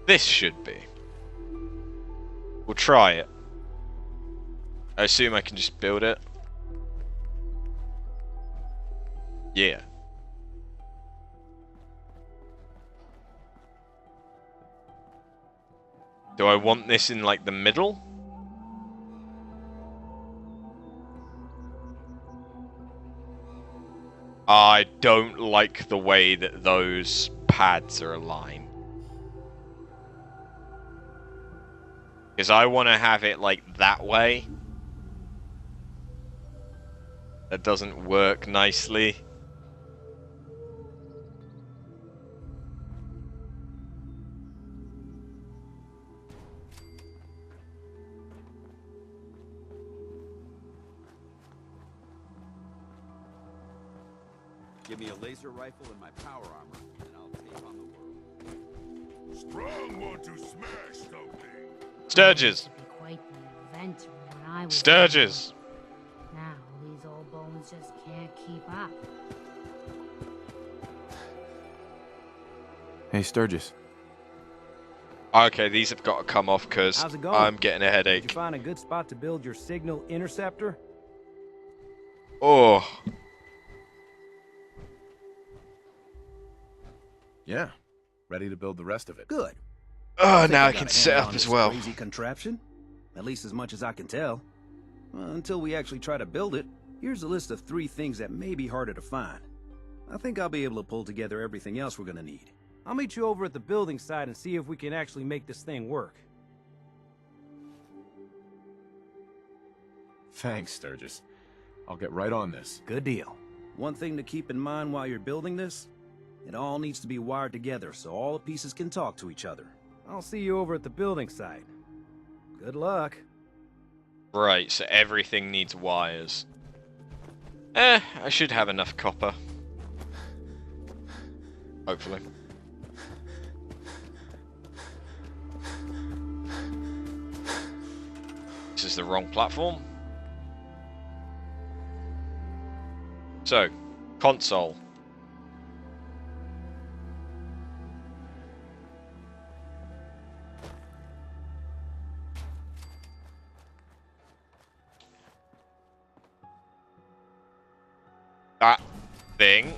This should be. We'll try it. I assume I can just build it. Yeah. Do I want this in, like, the middle? I don't like the way that those pads are aligned. Because I want to have it, like, that way. That doesn't work nicely. Give me a laser rifle and my power armor, and I'll take on the world. Strong want to smash something. Sturges. Quite the event when I was Sturges. Now these old bones just can't keep up. Hey, Sturgis. Okay, these have got to come off because How's it going? I'm getting a Did headache. you find a good spot to build your signal interceptor? Oh. Yeah. Ready to build the rest of it. Good. Oh, think now I got can a set handle up on as this well. Crazy contraption? At least as much as I can tell. Well, until we actually try to build it, here's a list of 3 things that may be harder to find. I think I'll be able to pull together everything else we're gonna need. I'll meet you over at the building site and see if we can actually make this thing work. Thanks, Sturgis. I'll get right on this. Good deal. One thing to keep in mind while you're building this, it all needs to be wired together so all the pieces can talk to each other. I'll see you over at the building site. Good luck. Right, so everything needs wires. I should have enough copper. Hopefully. This is the wrong platform. So, console. That thing.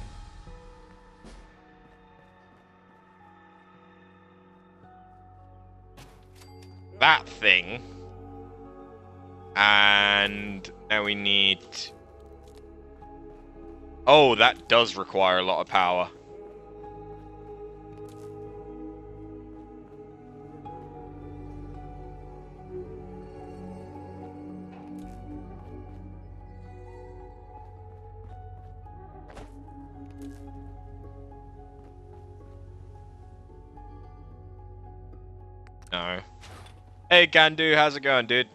That thing. And now we need... Oh, that does require a lot of power. No. Hey, Gandu, how's it going, dude?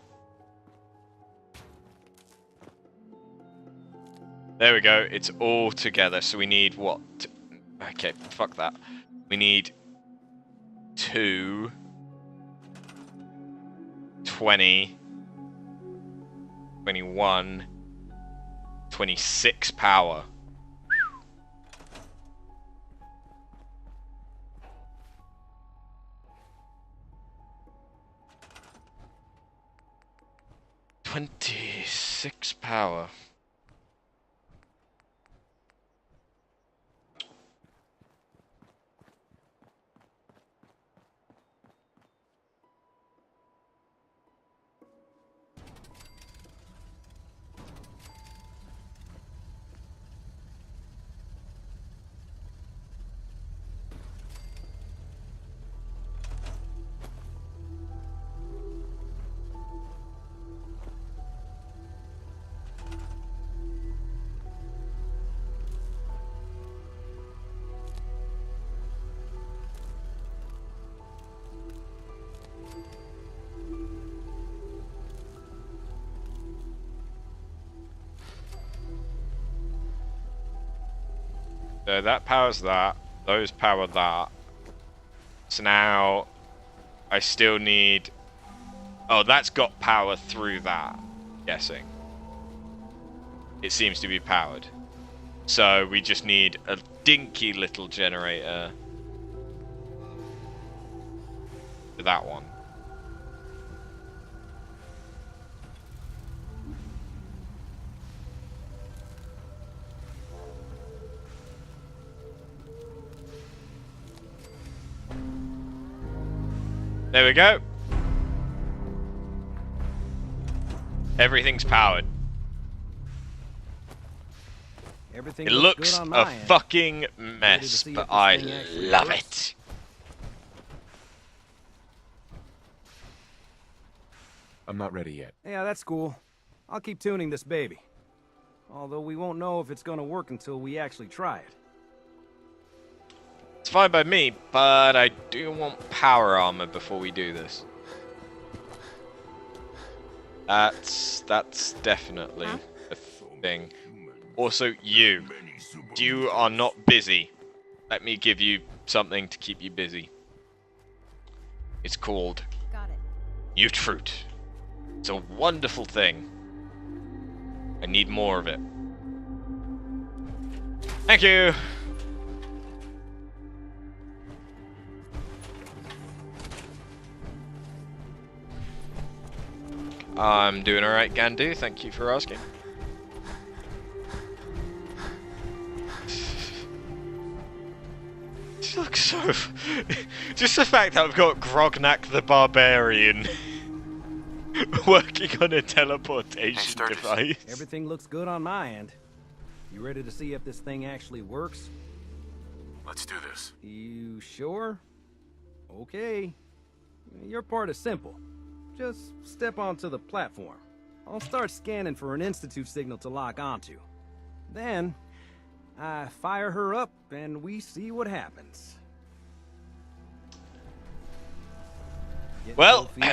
There we go. It's all together. So we need what? Okay, fuck that. We need 2, 20, 21, 26 power. $26 power. So that powers that, those power that. So now I still need... Oh, that's got power through that, I'm guessing. It seems to be powered. So we just need a dinky little generator. to that one. There we go. Everything's powered. Everything It looks good on a my end. fucking mess, see but if this I thing actually love works? it. I'm not ready yet. Yeah, that's cool. I'll keep tuning this baby. Although we won't know if it's gonna work until we actually try it. It's fine by me, but I do want power armor before we do this. That's definitely a thing. Also, you are not busy. Let me give you something to keep you busy. It's called Got it. Mute Fruit. It's a wonderful thing. I need more of it. Thank you. I'm doing alright, Gandu. Thank you for asking. This looks so... Just the fact that I've got Grognak the Barbarian working on a teleportation device. Everything looks good on my end. You ready to see if this thing actually works? Let's do this. You sure? Okay. Your part is simple. Just step onto the platform. I'll start scanning for an Institute signal to lock onto. Then, I fire her up and we see what happens. Getting Well, cold feet?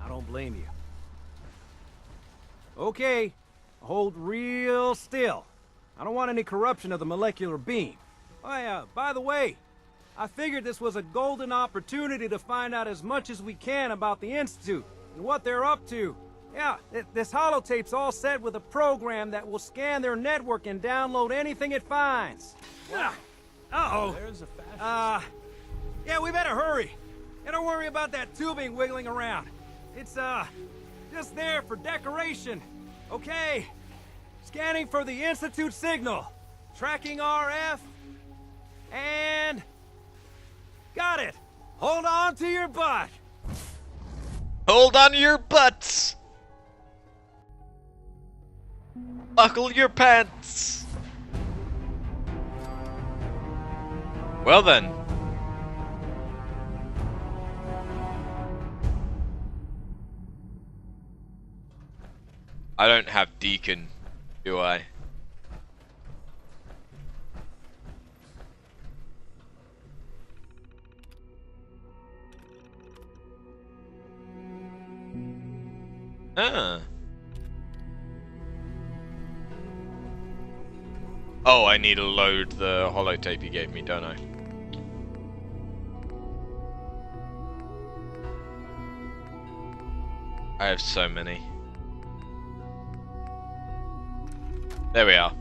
I don't blame you. Okay, hold real still. I don't want any corruption of the molecular beam. Oh yeah, by the way, I figured this was a golden opportunity to find out as much as we can about the Institute and what they're up to. Yeah, this holotape's all set with a program that will scan their network and download anything it finds. Uh-oh. Yeah, we better hurry. And don't worry about that tubing wiggling around. It's, just there for decoration. Okay. Scanning for the Institute signal. Tracking RF. And... got it. Hold on to your butt. hold on to your butts. Buckle your pants. Well then. I don't have Deacon, do I? Ah. Oh, I need to load the holotape you gave me, don't I? I have so many. There we are.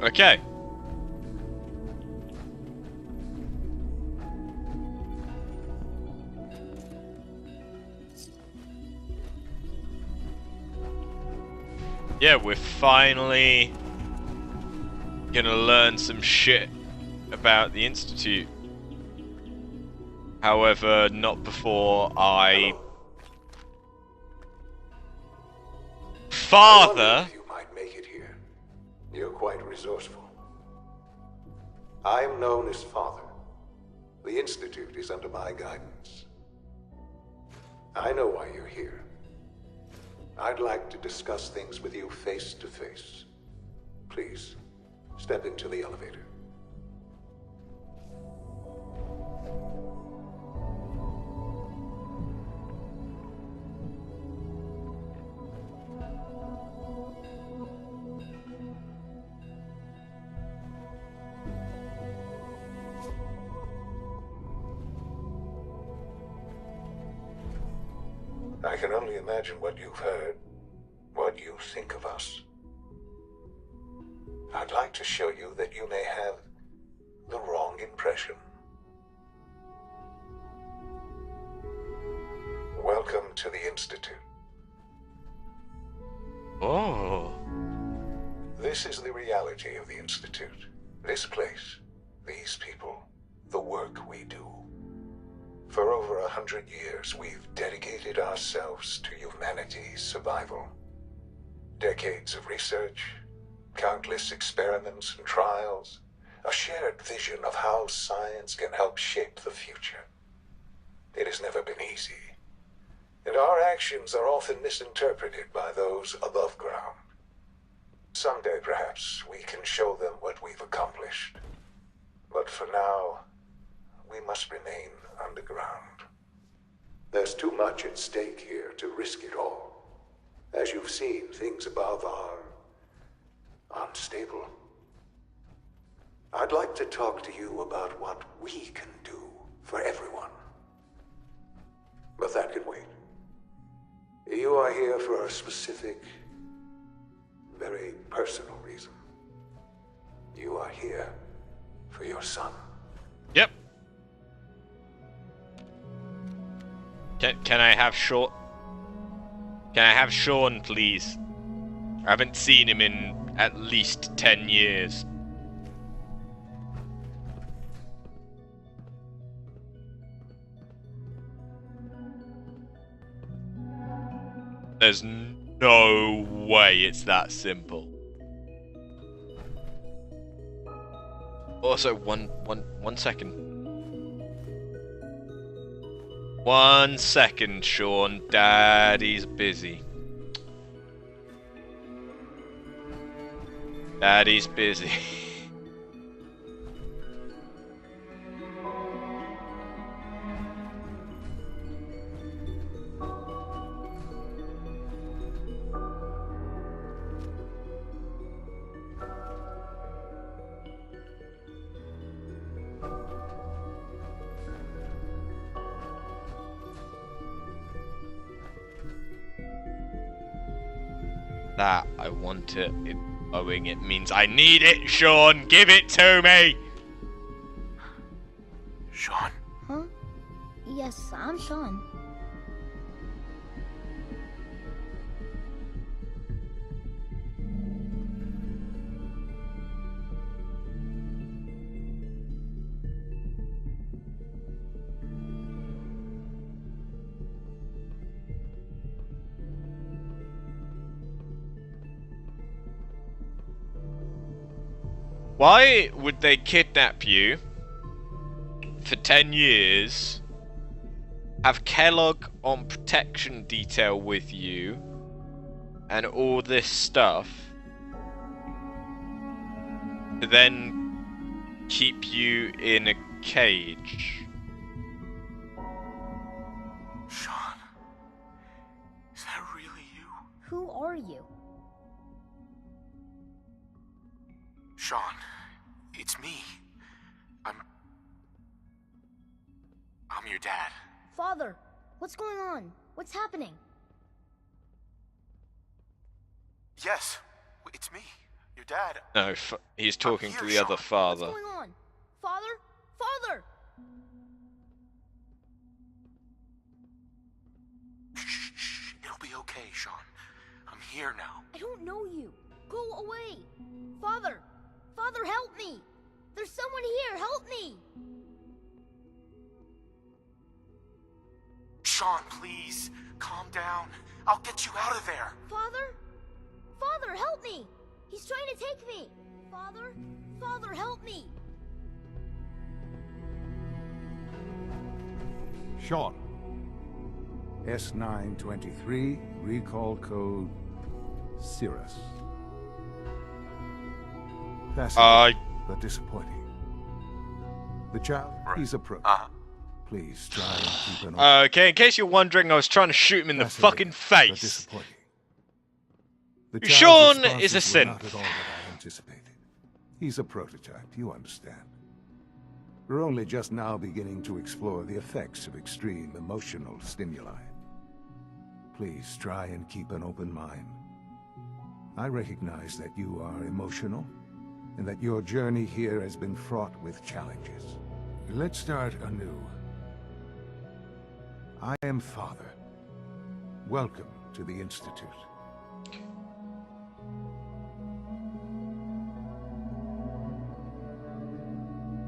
Okay. Yeah, we're finally gonna learn some shit about the Institute. However, not before I... Father! You might make it here. You're quite resourceful. I'm known as Father. The Institute is under my guidance. I know why you're here. I'd like to discuss things with you face to face. Please, step into the elevator. I can only imagine what you've heard, what you think of us. I'd like to show you that you may have the wrong impression. Welcome to the Institute. Oh. This is the reality of the Institute. This place, these people, the work we do. For over 100 years, we've dedicated ourselves to humanity's survival. Decades of research, countless experiments and trials, a shared vision of how science can help shape the future. It has never been easy, and our actions are often misinterpreted by those above ground. Someday, perhaps, we can show them what we've accomplished. But for now, we must remain underground. There's too much at stake here to risk it all. As you've seen, things above are unstable. I'd like to talk to you about what we can do for everyone. But that can wait. You are here for a specific, very personal reason. You are here for your son. Yep. Can I have Sean? Can I have Sean, please? I haven't seen him in at least 10 years. There's no way it's that simple. Also, one second. 1 second, Sean. Daddy's busy. Daddy's busy. That I want it. Owing it means I need it, Sean. Give it to me. Sean, Huh? Yes, I'm Sean. Why would they kidnap you for 10 years, have Kellogg on protection detail with you, and all this stuff, to then keep you in a cage? Sean, is that really you? Who are you? Sean, it's me. I'm your dad. Father, what's going on? What's happening? Yes, it's me, your dad. No, he's talking to the other What's father. going on? Father? Father! Shh, it'll be okay, Sean. I'm here now. I don't know you. Go away. Father! Father, help me! There's someone here. Help me! Sean, please, calm down. I'll get you out of there. Father? Father, help me! He's trying to take me! Father? Father, help me! Sean. S923, recall code Cirrus. Fascinating, but disappointing. The child, he's approaching. Please try and keep an eye. Okay, in case you're wondering, I was trying to shoot him in the fucking Fascinating, but face. disappointing. The Sean child's is a responses were not synth. at all what I anticipated. He's a prototype, you understand. We're only just now beginning to explore the effects of extreme emotional stimuli. Please try and keep an open mind. I recognize that you are emotional, and that your journey here has been fraught with challenges. Let's start anew. I am Father. Welcome to the Institute.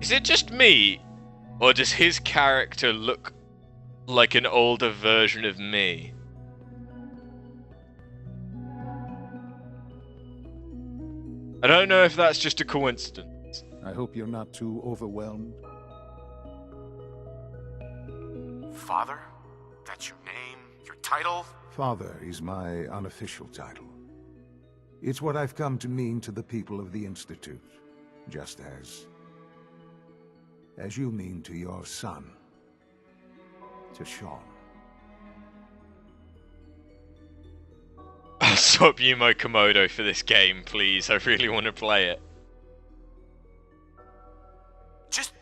Is it just me, or does his character look like an older version of me? I don't know if that's just a coincidence. I hope you're not too overwhelmed. Father? That's your name? Your title? Father is my unofficial title. It's what I've come to mean to the people of the Institute, just as you mean to your son, to Sean. I'll swap Yumo Komodo for this game, please. I really want to play it. Just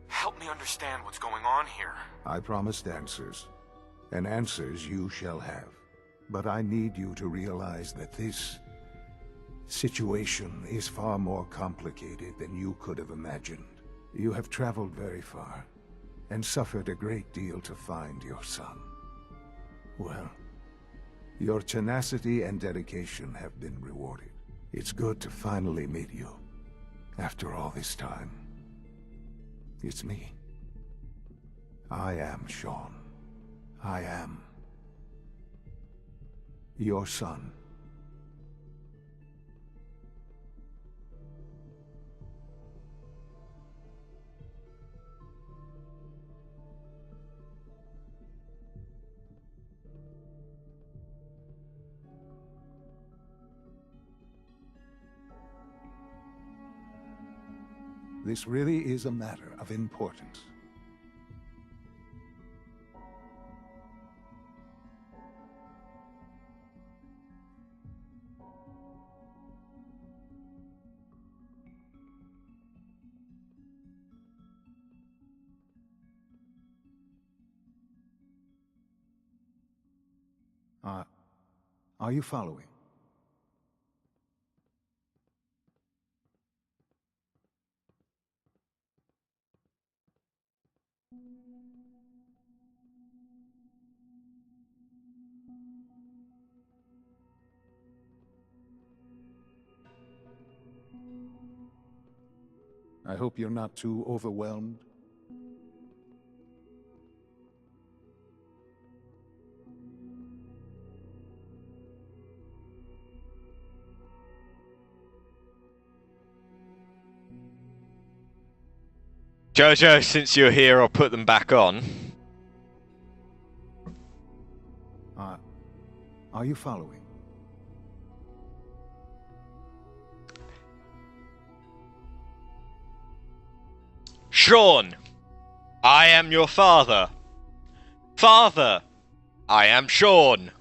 help me understand what's going on here. I promised answers, and answers you shall have. But I need you to realize that this situation is far more complicated than you could have imagined. You have traveled very far, and suffered a great deal to find your son. Well, your tenacity and dedication have been rewarded. It's good to finally meet you, after all this time. It's me. I am Sean. I am your son. This really is a matter of importance. Are you following? I hope you're not too overwhelmed. Jojo, since you're here, I'll put them back on. Are you following? Sean, I am your father. Father, I am Sean.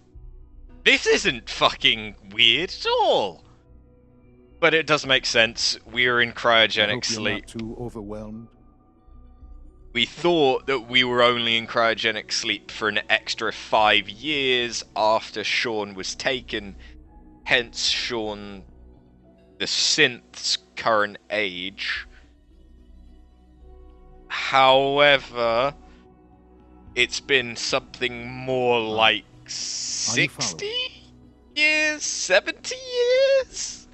This isn't fucking weird at all. But it does make sense. We're in cryogenic sleep. You're not too overwhelmed. We thought that we were only in cryogenic sleep for an extra 5 years after Sean was taken. Hence Sean, the synth's current age. However, it's been something more like 60 years, 70 years?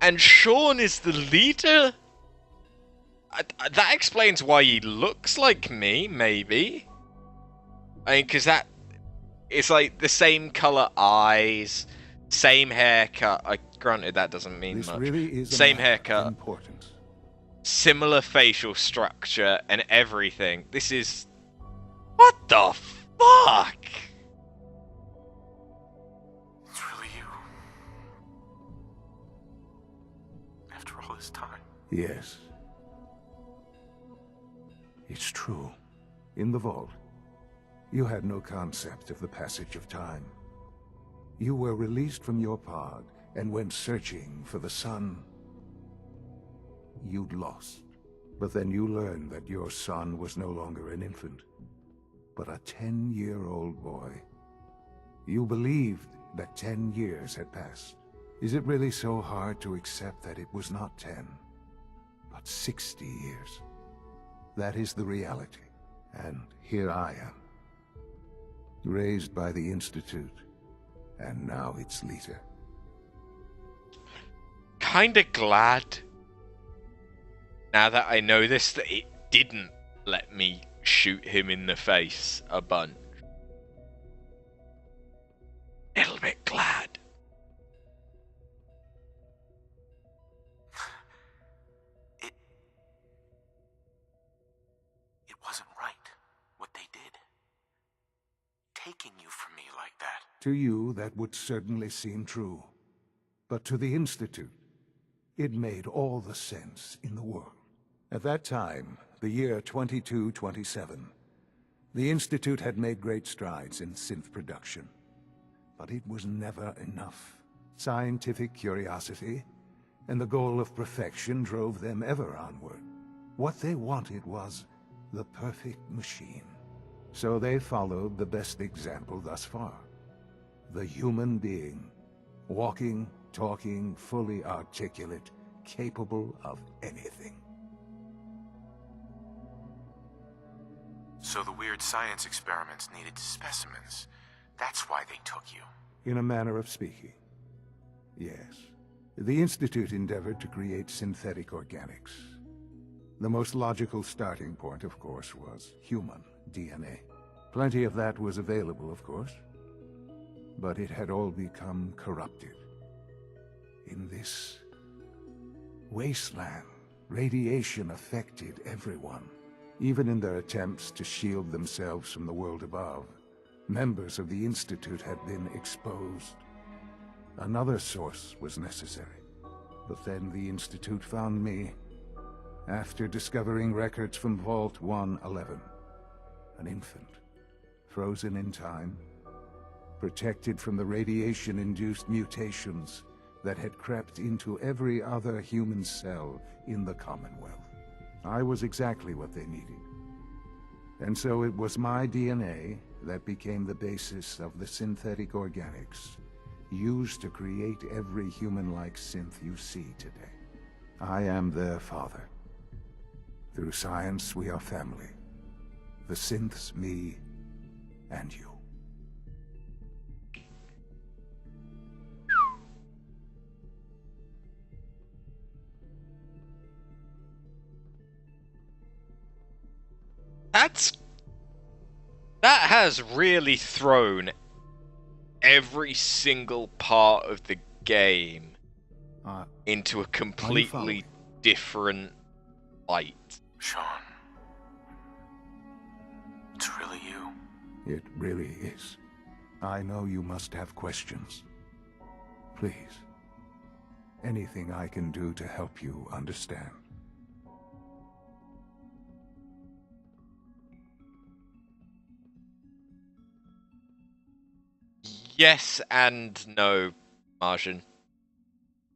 And Sean is the leader? That explains why he looks like me, maybe. I mean, because that... It's like the same colour eyes, same haircut. Granted, that doesn't mean this much. Really is same haircut. Similar facial structure and everything. This is... What the fuck? It's really you. After all this time. Yes. It's true. In the vault, you had no concept of the passage of time. You were released from your pod and went searching for the son you'd lost. But then you learned that your son was no longer an infant. but a 10-year-old boy. You believed that 10 years had passed. Is it really so hard to accept that it was not 10, but 60 years? That is the reality, and here I am. Raised by the Institute, and now its leader. Kinda glad, now that I know this, that it didn't let me shoot him in the face a bunch. A little bit glad. It wasn't right, what they did. Taking you from me like that. To you, that would certainly seem true. But to the Institute, it made all the sense in the world. At that time, the year 2227, the Institute had made great strides in synth production. But it was never enough. Scientific curiosity and the goal of perfection drove them ever onward. What they wanted was the perfect machine. So they followed the best example thus far. The human being. Walking, talking, fully articulate, capable of anything. So the weird science experiments needed specimens. That's why they took you. In a manner of speaking. Yes. The Institute endeavored to create synthetic organics. The most logical starting point, of course, was human DNA. Plenty of that was available, of course. But it had all become corrupted. In this wasteland, radiation affected everyone. Even in their attempts to shield themselves from the world above, members of the Institute had been exposed. Another source was necessary. But then the Institute found me, after discovering records from Vault 111. An infant, frozen in time, protected from the radiation-induced mutations that had crept into every other human cell in the Commonwealth. I was exactly what they needed. And so it was my DNA that became the basis of the synthetic organics used to create every human-like synth you see today. I am their father. Through science, we are family. The synths, me, and you. That has really thrown every single part of the game into a completely different light. Sean. It's really you. It really is. I know you must have questions. Please. Anything I can do to help you understand. Yes and no, Martian.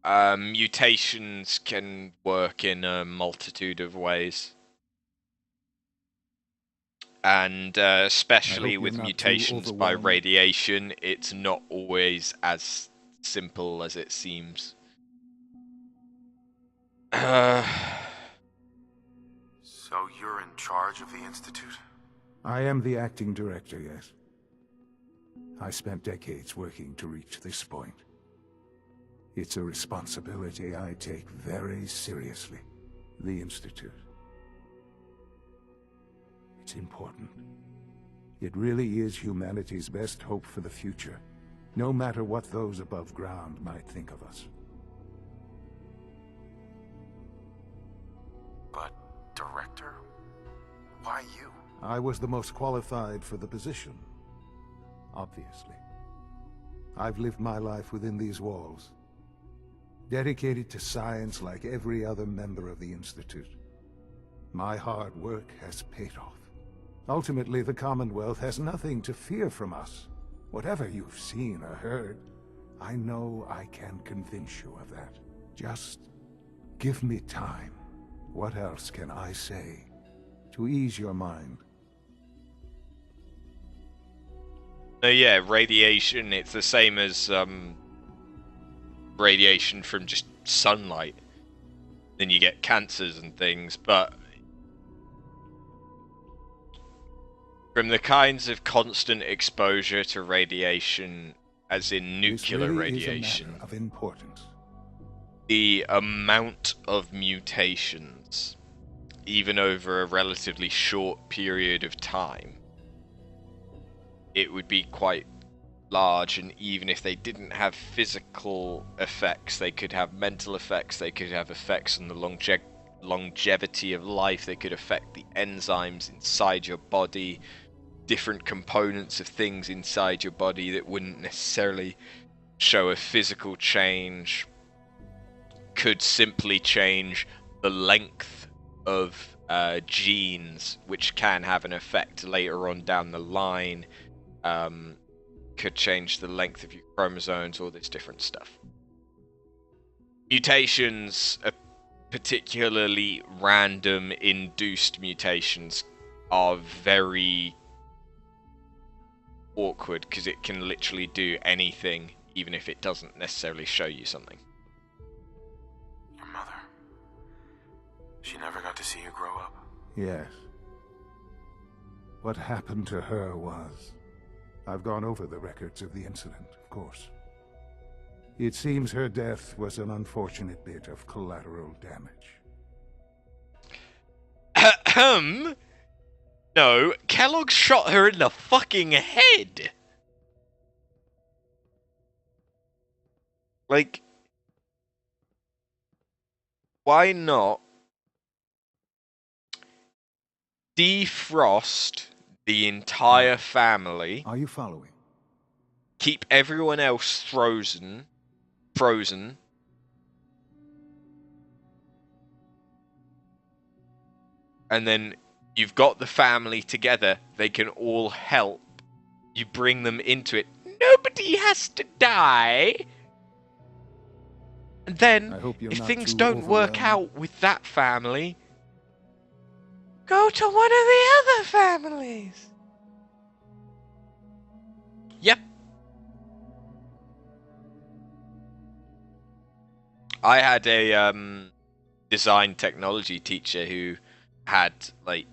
Mutations can work in a multitude of ways. And especially with mutations by radiation, it's not always as simple as it seems. So you're in charge of the Institute? I am the acting director, yes. I spent decades working to reach this point. It's a responsibility I take very seriously. The Institute. It's important. It really is humanity's best hope for the future, no matter what those above ground might think of us. But, Director? Why you? I was the most qualified for the position. Obviously. I've lived my life within these walls, dedicated to science like every other member of the Institute. My hard work has paid off. Ultimately, the Commonwealth has nothing to fear from us. Whatever you've seen or heard, I know I can convince you of that. Just give me time. What else can I say to ease your mind? No, yeah, radiation, it's the same as radiation from just sunlight. Then you get cancers and things, but from the kinds of constant exposure to radiation, as in nuclear this really radiation, is a matter of importance. the amount of mutations, even over a relatively short period of time, it would be quite large. And even if they didn't have physical effects, they could have mental effects, they could have effects on the longevity of life, they could affect the enzymes inside your body, different components of things inside your body that wouldn't necessarily show a physical change, could simply change the length of genes, which can have an effect later on down the line, could change the length of your chromosomes, all this different stuff. Mutations, particularly random induced mutations, are very awkward because it can literally do anything, even if it doesn't necessarily show you something. Your mother. She never got to see you grow up. Yes. What happened to her was... I've gone over the records of the incident, of course. It seems her death was an unfortunate bit of collateral damage. No, Kellogg shot her in the fucking head! Like, why not defrost the entire family? Are you following? Keep everyone else frozen, and then you've got the family together, they can all help. You bring them into it. Nobody has to die. And then, I hope you're if not things too don't work overwhelmed. out with that family, go to one of the other families. Yep. I had a design technology teacher who had, like,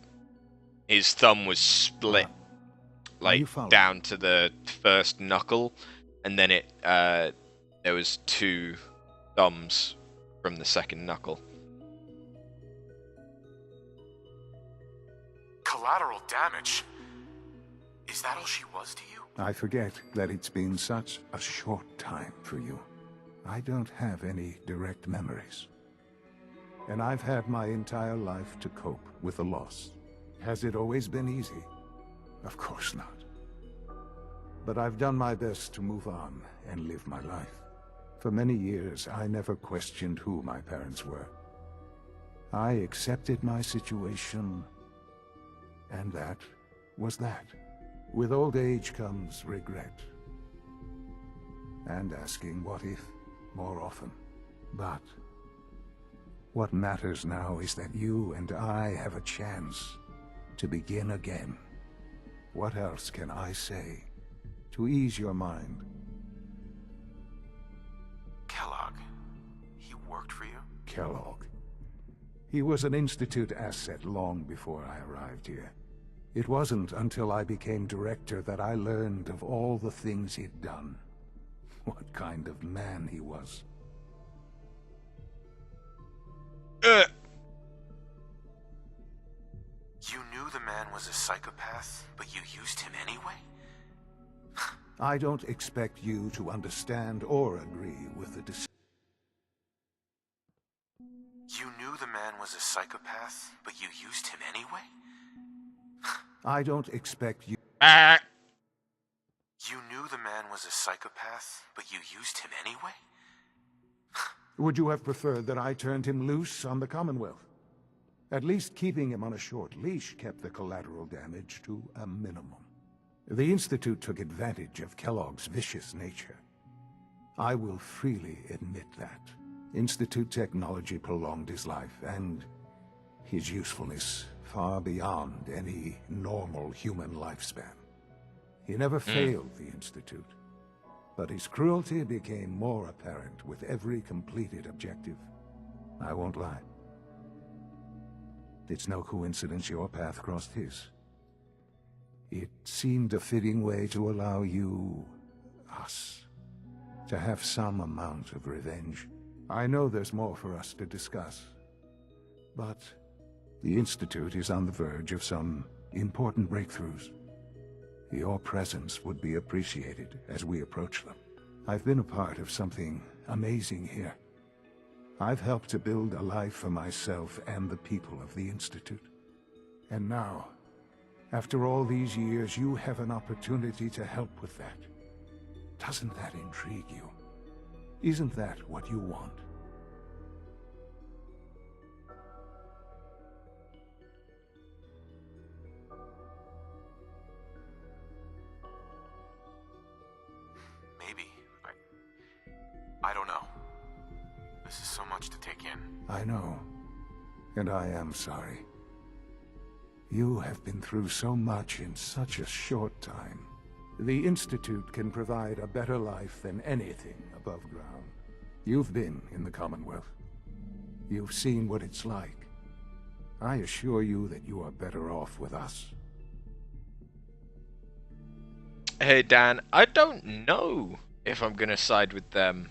his thumb was split, like, down to the first knuckle, and then it there was 2 thumbs from the second knuckle. Collateral damage? Is that all she was to you? I forget that it's been such a short time for you. I don't have any direct memories. And I've had my entire life to cope with the loss. Has it always been easy? Of course not. But I've done my best to move on and live my life. For many years, I never questioned who my parents were. I accepted my situation, and that was that. With old age comes regret. And asking what if more often. But what matters now is that you and I have a chance to begin again. What else can I say to ease your mind? Kellogg. He worked for you? Kellogg. He was an Institute asset long before I arrived here. It wasn't until I became director that I learned of all the things he'd done. What kind of man he was. You knew the man was a psychopath, but you used him anyway? I don't expect you to understand or agree with the decision. You knew the man was a psychopath, but you used him anyway? I don't expect you... You knew the man was a psychopath, but you used him anyway? Would you have preferred that I turned him loose on the Commonwealth? At least keeping him on a short leash kept the collateral damage to a minimum. The Institute took advantage of Kellogg's vicious nature. I will freely admit that. Institute technology prolonged his life, and his usefulness far beyond any normal human lifespan. He never failed the Institute, but his cruelty became more apparent with every completed objective. I won't lie. It's no coincidence your path crossed his. It seemed a fitting way to allow you, us, to have some amount of revenge. I know there's more for us to discuss, but the Institute is on the verge of some important breakthroughs. Your presence would be appreciated as we approach them. I've been a part of something amazing here. I've helped to build a life for myself and the people of the Institute. And now, after all these years, you have an opportunity to help with that. Doesn't that intrigue you? Isn't that what you want? Maybe. I don't know. This is so much to take in. I know. And I am sorry. You have been through so much in such a short time. The Institute can provide a better life than anything above ground. You've been in the Commonwealth. You've seen what it's like. I assure you that you are better off with us. Hey Dan, I don't know if I'm gonna side with them.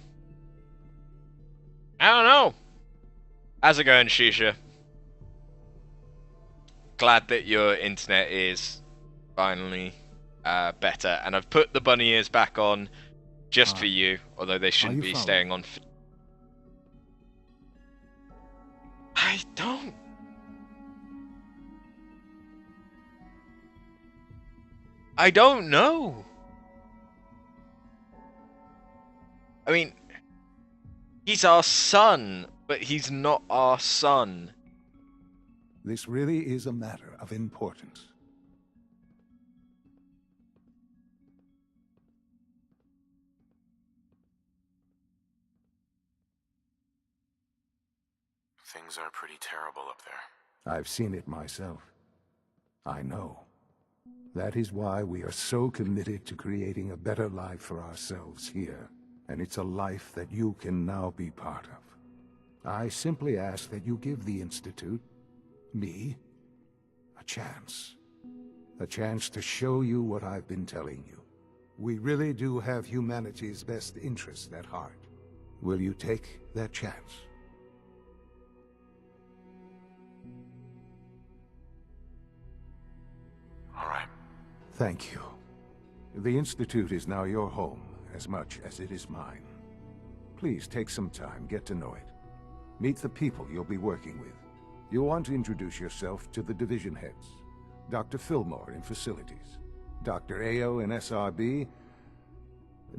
I don't know. How's it going, Shisha? Glad that your internet is finally better, and I've put the bunny ears back on just for you, although they shouldn't be staying on. I don't know. I mean, he's our son, but he's not our son. This really is a matter of importance. Things are pretty terrible up there. I've seen it myself. I know. That is why we are so committed to creating a better life for ourselves here. And it's a life that you can now be part of. I simply ask that you give the Institute, me, a chance. A chance to show you what I've been telling you. We really do have humanity's best interest at heart. Will you take that chance? All right. Thank you. The Institute is now your home, as much as it is mine. Please take some time, get to know it. Meet the people you'll be working with. You'll want to introduce yourself to the division heads. Dr. Fillmore in Facilities, Dr. Ao in SRB,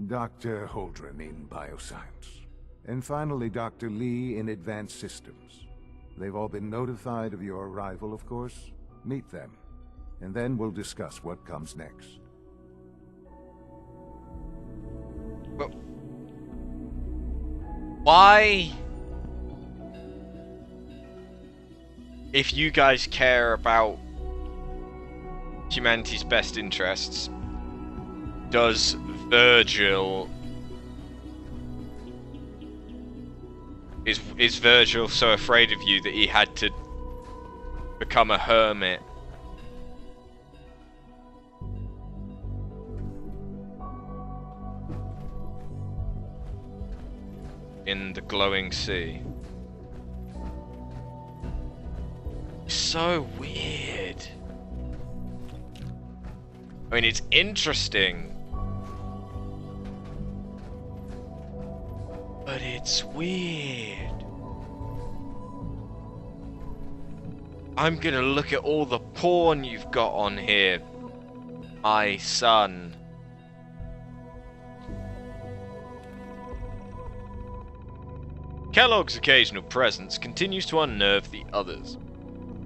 Dr. Holdren in Bioscience, and finally Dr. Lee in Advanced Systems. They've all been notified of your arrival, of course. Meet them, and then we'll discuss what comes next. Well, why? If you guys care about humanity's best interests, does Virgil... Is Virgil so afraid of you that he had to become a hermit? In the glowing sea. So weird. I mean, it's interesting, but it's weird. I'm gonna look at all the porn you've got on here, my son. Kellogg's occasional presence continues to unnerve the others.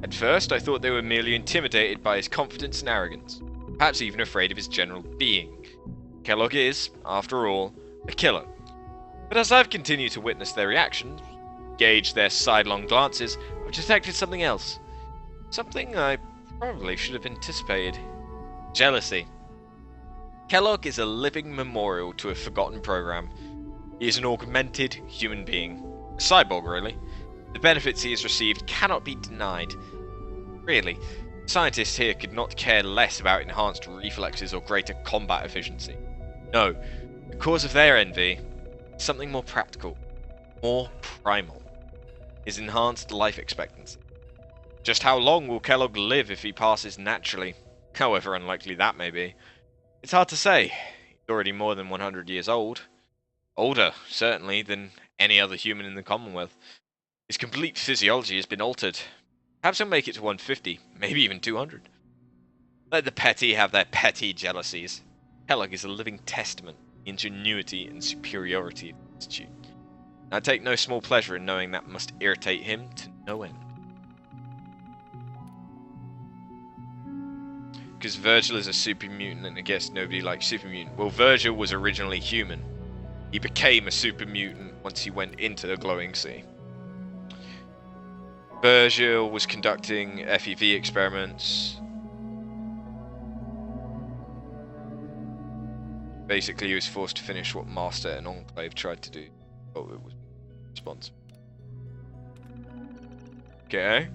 At first, I thought they were merely intimidated by his confidence and arrogance, perhaps even afraid of his general being. Kellogg is, after all, a killer. But as I've continued to witness their reactions, gauge their sidelong glances, I've detected something else. Something I probably should have anticipated. Jealousy. Kellogg is a living memorial to a forgotten program. He is an augmented human being. A cyborg, really. The benefits he has received cannot be denied. Really, scientists here could not care less about enhanced reflexes or greater combat efficiency. No, the cause of their envy is something more practical, more primal. His enhanced life expectancy. Just how long will Kellogg live if he passes naturally? However unlikely that may be. It's hard to say. He's already more than 100 years old. Older, certainly, than any other human in the Commonwealth. His complete physiology has been altered. Perhaps he'll make it to 150, maybe even 200. Let the petty have their petty jealousies. Kellogg is a living testament to the ingenuity and superiority of the Institute. And I take no small pleasure in knowing that must irritate him to no end. Because Virgil is a super mutant, and I guess nobody likes super mutant. Well, Virgil was originally human. He became a super mutant once he went into the glowing sea. Virgil was conducting FEV experiments. Basically, he was forced to finish what Master and Enclave tried to do. Oh, it was responsible. Okay.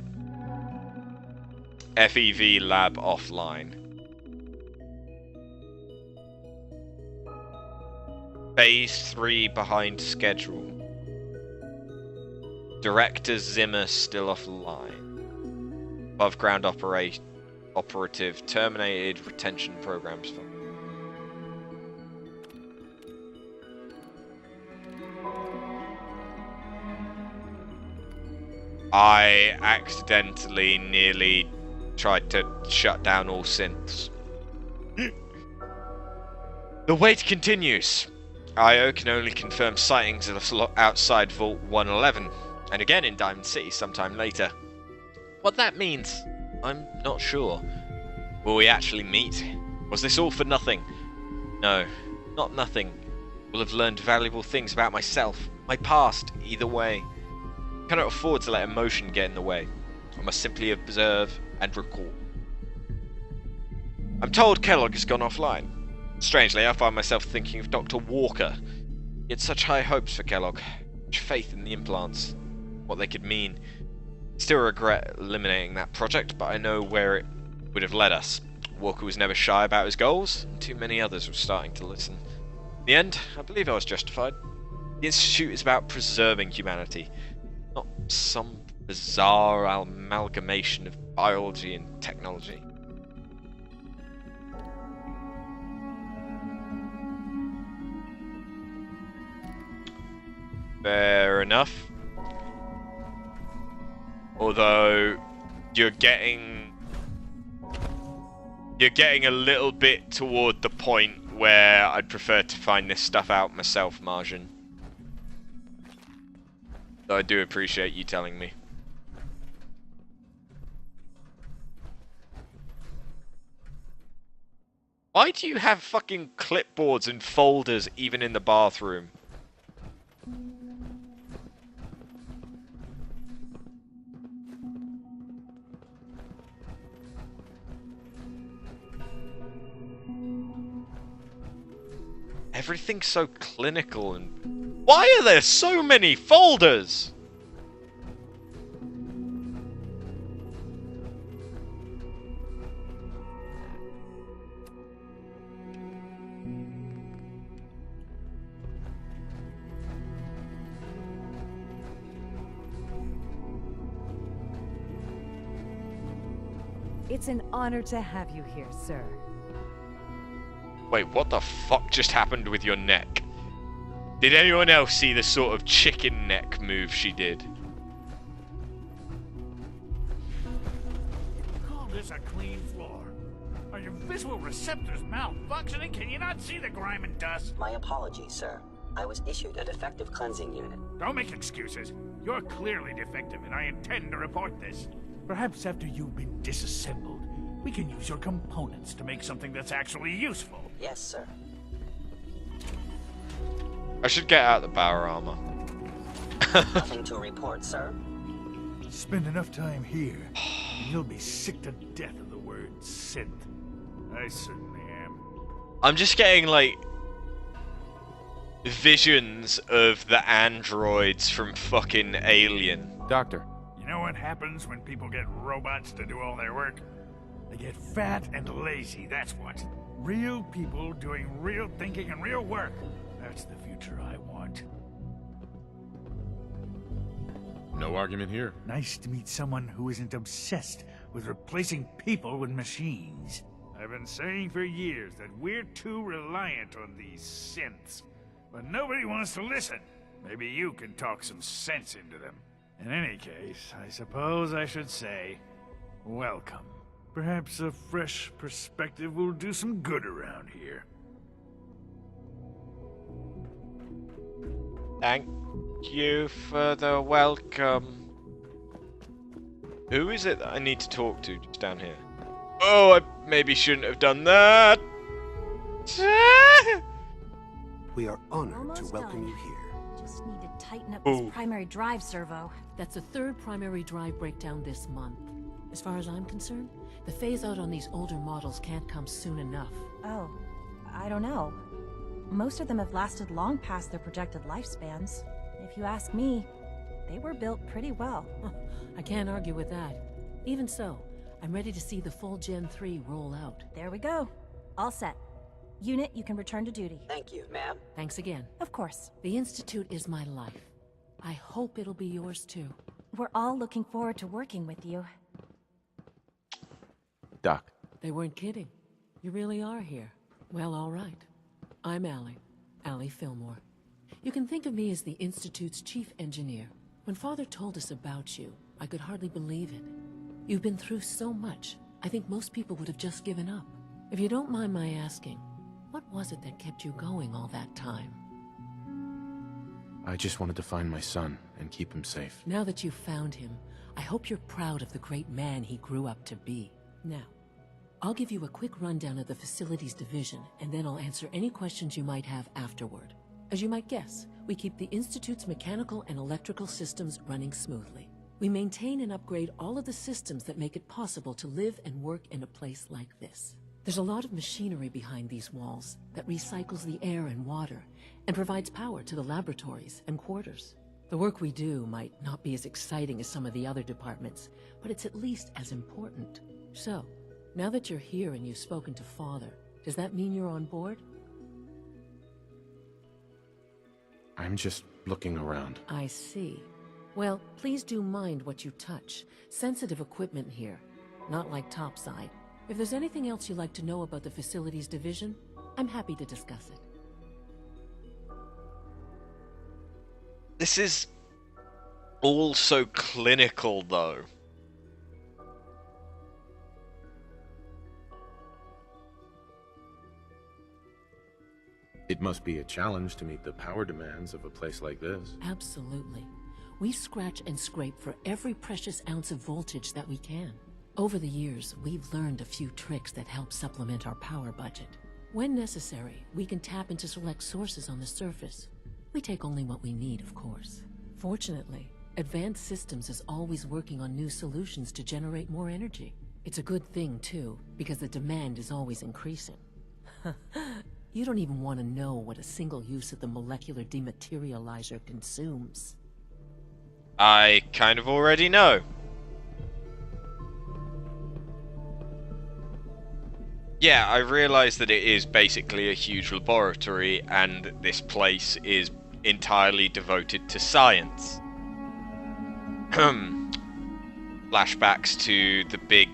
FEV lab offline. Phase 3 behind schedule. Director Zimmer still offline. Above ground operative terminated retention programs. I accidentally nearly tried to shut down all synths. The wait continues. IO can only confirm sightings outside Vault 111, and again in Diamond City sometime later. What that means, I'm not sure. Will we actually meet? Was this all for nothing? No, not nothing. Will have learned valuable things about myself, my past, either way. I cannot afford to let emotion get in the way. I must simply observe and record. I'm told Kellogg has gone offline. Strangely, I find myself thinking of Dr. Walker. He had such high hopes for Kellogg, such faith in the implants, what they could mean. Still regret eliminating that project, but I know where it would have led us. Walker was never shy about his goals, and too many others were starting to listen. In the end, I believe I was justified. The Institute is about preserving humanity, not some bizarre amalgamation of biology and technology. Fair enough. Although you're getting a little bit toward the point where I'd prefer to find this stuff out myself, Marjan. Though I do appreciate you telling me. Why do you have fucking clipboards and folders even in the bathroom? Everything's so clinical and... Why are there so many folders? It's an honor to have you here, sir. Wait, what the fuck just happened with your neck? Did anyone else see the sort of chicken neck move she did? Call this a clean floor? Are your visual receptors malfunctioning? Can you not see the grime and dust? My apologies, sir. I was issued a defective cleansing unit. Don't make excuses. You're clearly defective, and I intend to report this. Perhaps after you've been disassembled, we can use your components to make something that's actually useful. Yes, sir. I should get out the power armor. Nothing to report, sir. Spend enough time here, and you'll be sick to death of the word synth. I certainly am. I'm just getting, like, visions of the androids from fucking Alien. Doctor. You know what happens when people get robots to do all their work? They get fat and lazy, that's what. Real people doing real thinking and real work. That's the future I want. No argument here. Nice to meet someone who isn't obsessed with replacing people with machines. I've been saying for years that we're too reliant on these synths. But nobody wants to listen. Maybe you can talk some sense into them. In any case, I suppose I should say, welcome. Perhaps a fresh perspective will do some good around here. Thank you for the welcome. Who is it that I need to talk to just down here? Oh, I maybe shouldn't have done that. We are honored Almost to welcome done. you here. Just need to tighten up Ooh. this primary drive servo. That's the third primary drive breakdown this month. As far as I'm concerned, the phase-out on these older models can't come soon enough. Oh, I don't know. Most of them have lasted long past their projected lifespans. If you ask me, they were built pretty well. I can't argue with that. Even so, I'm ready to see the full Gen 3 roll out. There we go. All set. Unit, you can return to duty. Thank you, ma'am. Thanks again. Of course. The Institute is my life. I hope it'll be yours too. We're all looking forward to working with you. Doc. They weren't kidding. You really are here. Well, all right. I'm Allie Fillmore. You can think of me as the Institute's chief engineer. When Father told us about you, I could hardly believe it. You've been through so much, I think most people would have just given up. If you don't mind my asking, what was it that kept you going all that time? I just wanted to find my son and keep him safe. Now that you've found him, I hope you're proud of the great man he grew up to be. Now, I'll give you a quick rundown of the Facilities Division, and then I'll answer any questions you might have afterward. As you might guess, we keep the Institute's mechanical and electrical systems running smoothly. We maintain and upgrade all of the systems that make it possible to live and work in a place like this. There's a lot of machinery behind these walls that recycles the air and water and provides power to the laboratories and quarters. The work we do might not be as exciting as some of the other departments, but it's at least as important. So, now that you're here and you've spoken to Father, does that mean you're on board? I'm just looking around. I see. Well, please do mind what you touch. Sensitive equipment here, not like topside. If there's anything else you'd like to know about the Facilities Division, I'm happy to discuss it. This is all so clinical, though. It must be a challenge to meet the power demands of a place like this. Absolutely. We scratch and scrape for every precious ounce of voltage that we can. Over the years, we've learned a few tricks that help supplement our power budget. When necessary, we can tap into select sources on the surface. We take only what we need, of course. Fortunately, Advanced Systems is always working on new solutions to generate more energy. It's a good thing, too, because the demand is always increasing. You don't even want to know what a single use of the molecular dematerializer consumes. I kind of already know. Yeah, I realize that it is basically a huge laboratory, and this place is entirely devoted to science. Flashbacks to the Big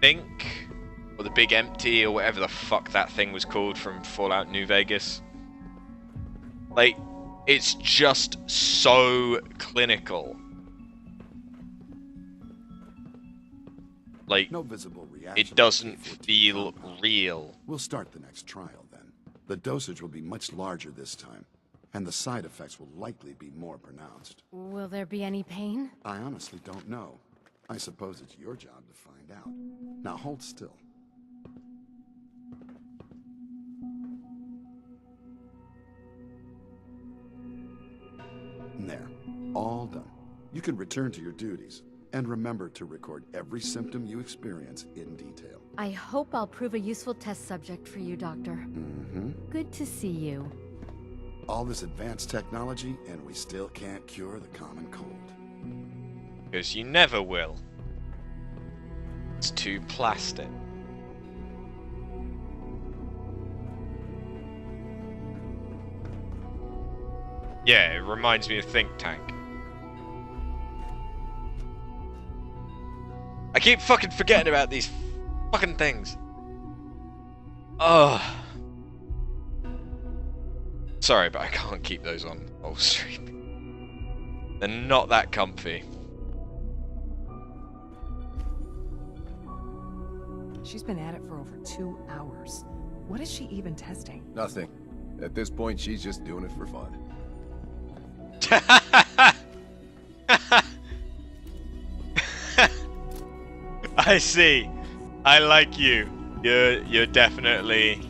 Think, or the Big Empty, or whatever the fuck that thing was called from Fallout New Vegas. Like, it's just so clinical. Like, no visible reaction. It doesn't feel real. We'll start the next trial then. The dosage will be much larger this time, and the side effects will likely be more pronounced. Will there be any pain? I honestly don't know. I suppose it's your job to find out. Now hold still. There. All done. You can return to your duties. And remember to record every symptom you experience in detail. I hope I'll prove a useful test subject for you, Doctor. Good to see you. All this advanced technology, and we still can't cure the common cold. Because you never will. It's too plastic. Yeah, it reminds me of Think Tank. I keep fucking forgetting about these fucking things. Ugh. Sorry, but I can't keep those on full stream. They're not that comfy. She's been at it for over 2 hours. What is she even testing? Nothing. At this point, she's just doing it for fun. I see. I like you. You're definitely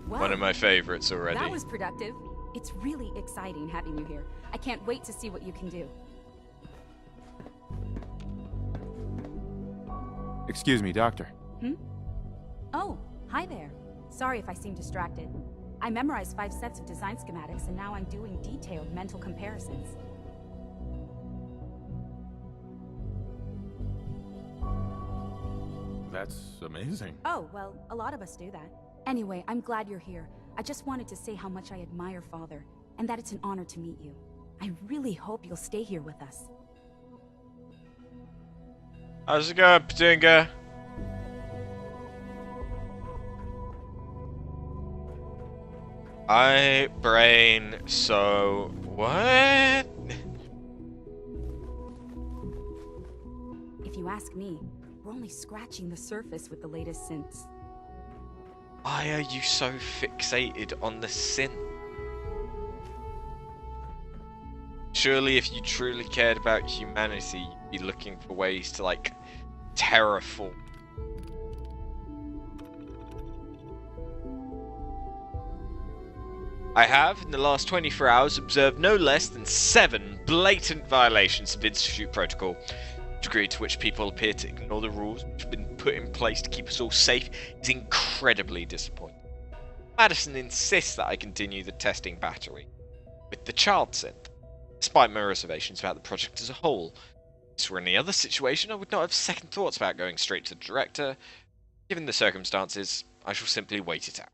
one of my favorites already. That was productive. It's really exciting having you here. I can't wait to see what you can do. Excuse me, Doctor. Oh, hi there. Sorry if I seem distracted. I memorized 5 sets of design schematics, and now I'm doing detailed mental comparisons. That's amazing. Oh, well, a lot of us do that. Anyway, I'm glad you're here. I just wanted to say how much I admire Father, and that it's an honor to meet you. I really hope you'll stay here with us. How's it going, Petunga? I brain so what? If you ask me, we're only scratching the surface with the latest synths. Why are you so fixated on the synth? Surely if you truly cared about humanity, you'd be looking for ways to, like, terraform. I have, in the last 24 hours, observed no less than 7 blatant violations of Institute protocol. The degree to which people appear to ignore the rules which have been put in place to keep us all safe is incredibly disappointing. Madison insists that I continue the testing battery with the child synth, despite my reservations about the project as a whole. If this were any other situation, I would not have second thoughts about going straight to the director. Given the circumstances, I shall simply wait it out.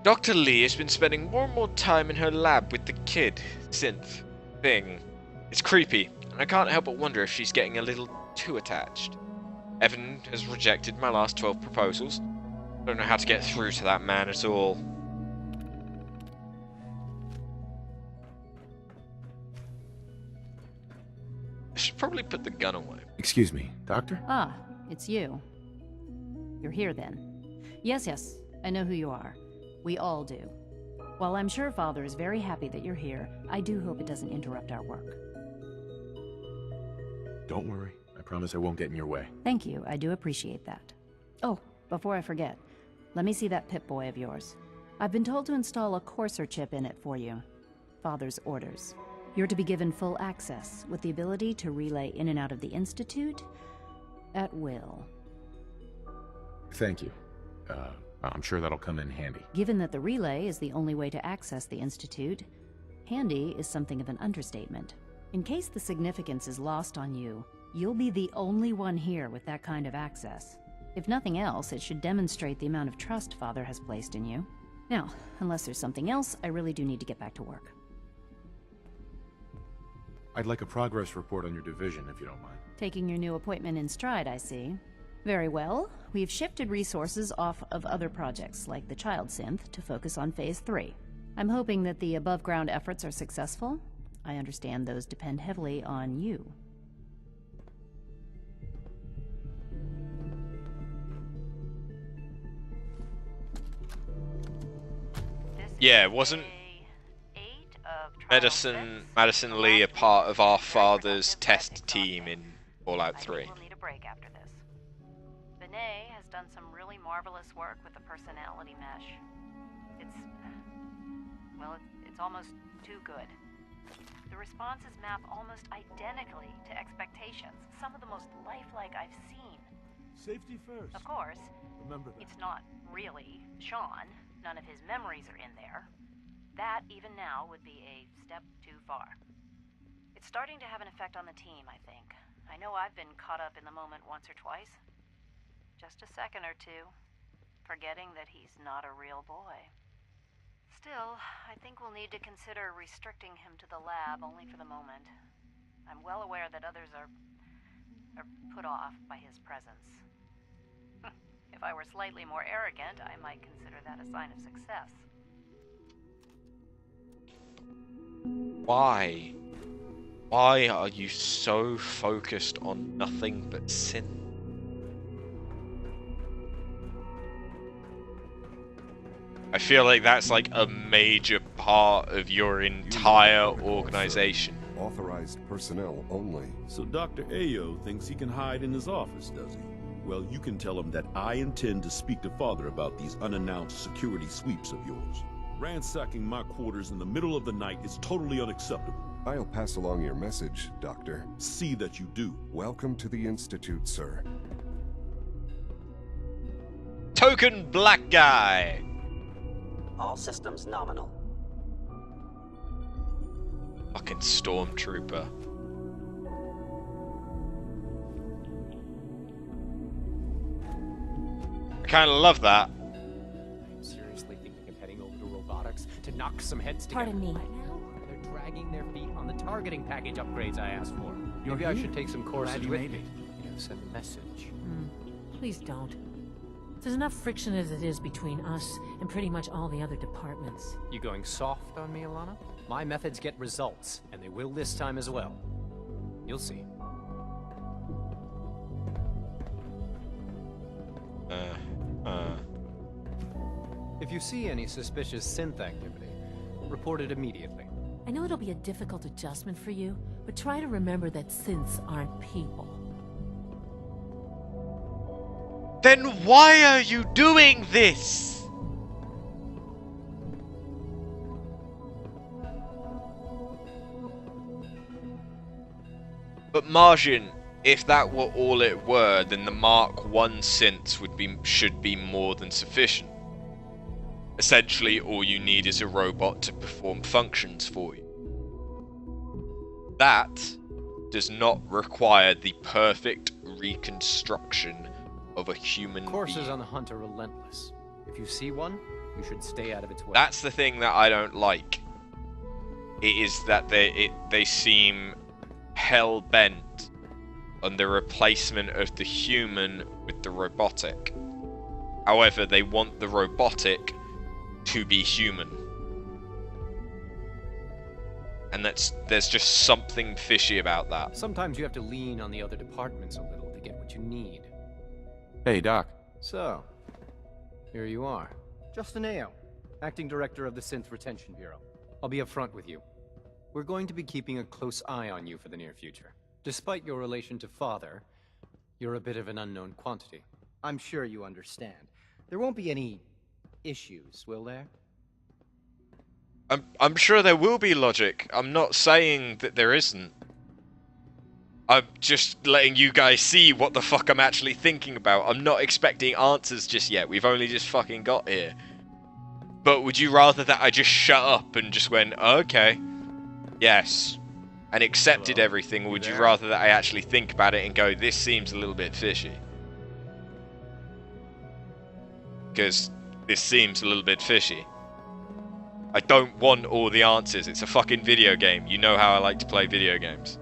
Dr. Lee has been spending more and more time in her lab with the kid, synth, thing. It's creepy, and I can't help but wonder if she's getting a little too attached. Evan has rejected my last 12 proposals. I don't know how to get through to that man at all. I should probably put the gun away. Excuse me, Doctor? Ah, it's you. You're here then. Yes, I know who you are. We all do. While I'm sure Father is very happy that you're here, I do hope it doesn't interrupt our work. Don't worry. I promise I won't get in your way. Thank you, I do appreciate that. Oh, before I forget, let me see that Pip-Boy of yours. I've been told to install a Courser chip in it for you. Father's orders. You're to be given full access, with the ability to relay in and out of the Institute at will. Thank you. I'm sure that'll come in handy. Given that the relay is the only way to access the Institute, handy is something of an understatement. In case the significance is lost on you, you'll be the only one here with that kind of access. If nothing else, it should demonstrate the amount of trust Father has placed in you. Now, unless there's something else, I really do need to get back to work. I'd like a progress report on your division, if you don't mind. Taking your new appointment in stride, I see. Very well. We've shifted resources off of other projects, like the Child Synth, to focus on Phase 3. I'm hoping that the above-ground efforts are successful. I understand those depend heavily on you. Yeah, wasn't Madison Lee a part of our father's test team in Fallout 3? We'll need a break after this. Benet has done some really marvelous work with the personality mesh. It's almost too good. The responses map almost identically to expectations. Some of the most lifelike I've seen. Safety first. Of course, Remember that. it's not really Sean. None of his memories are in there. That, even now, would be a step too far. It's starting to have an effect on the team, I think. I know I've been caught up in the moment once or twice. Just a second or two, forgetting that he's not a real boy. Still, I think we'll need to consider restricting him to the lab only for the moment. I'm well aware that others are put off by his presence. If I were slightly more arrogant, I might consider that a sign of success. Why? Why are you so focused on nothing but sin? I feel like that's like a major part of your entire organization. Authorized personnel only. So Dr. Ayo thinks he can hide in his office, does he? Well, you can tell him that I intend to speak to Father about these unannounced security sweeps of yours. Ransacking my quarters in the middle of the night is totally unacceptable. I'll pass along your message, Doctor. See that you do. Welcome to the Institute, sir. Token black guy! All systems nominal. Fucking stormtrooper. I kinda love that. I'm seriously thinking of heading over to robotics to knock some heads together. Pardon me. They're dragging their feet on the targeting package upgrades I asked for. Maybe I should take some courses with me. Send a message. Please don't. There's enough friction as it is between us and pretty much all the other departments. You going soft on me, Alana? My methods get results, and they will this time as well. You'll see. If you see any suspicious synth activity, report it immediately. I know it'll be a difficult adjustment for you, but try to remember that synths aren't people. Then why are you doing this? But Margin, if that were all it were, then the Mark I synths should be more than sufficient. Essentially, all you need is a robot to perform functions for you. That does not require the perfect reconstruction of a human Courses being. on the hunt are relentless. If you see one, you should stay out of its way. That's the thing that I don't like. It is that they seem hell-bent on the replacement of the human with the robotic. However, they want the robotic to be human. And there's just something fishy about that. Sometimes you have to lean on the other departments a little to get what you need. Hey, Doc. So, here you are. Justin Ayo, Acting Director of the Synth Retention Bureau. I'll be upfront with you. We're going to be keeping a close eye on you for the near future. Despite your relation to Father, you're a bit of an unknown quantity. I'm sure you understand. There won't be any issues, will there? I'm sure there will be logic. I'm not saying that there isn't. I'm just letting you guys see what the fuck I'm actually thinking about. I'm not expecting answers just yet. We've only just fucking got here. But would you rather that I just shut up and just went, okay, yes, and accepted everything, or would you rather that I actually think about it and go, this seems a little bit fishy? Because this seems a little bit fishy. I don't want all the answers. It's a fucking video game. You know how I like to play video games.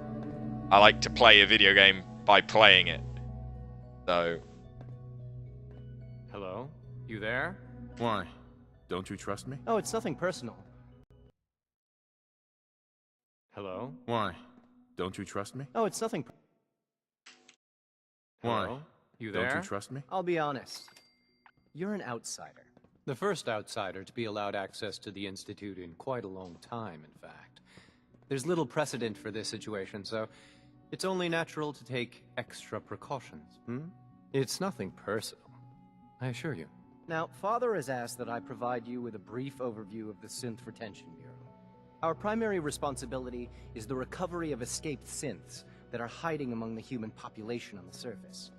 I like to play a video game by playing it. So... Hello? You there? Why? Don't you trust me? Oh, it's nothing personal. Hello? Why? Don't you trust me? Oh, it's nothing. Why? Hello? You there? Don't you trust me? I'll be honest. You're an outsider. The first outsider to be allowed access to the Institute in quite a long time, in fact. There's little precedent for this situation, so it's only natural to take extra precautions, It's nothing personal, I assure you. Now, Father has asked that I provide you with a brief overview of the Synth Retention Bureau. Our primary responsibility is the recovery of escaped synths that are hiding among the human population on the surface.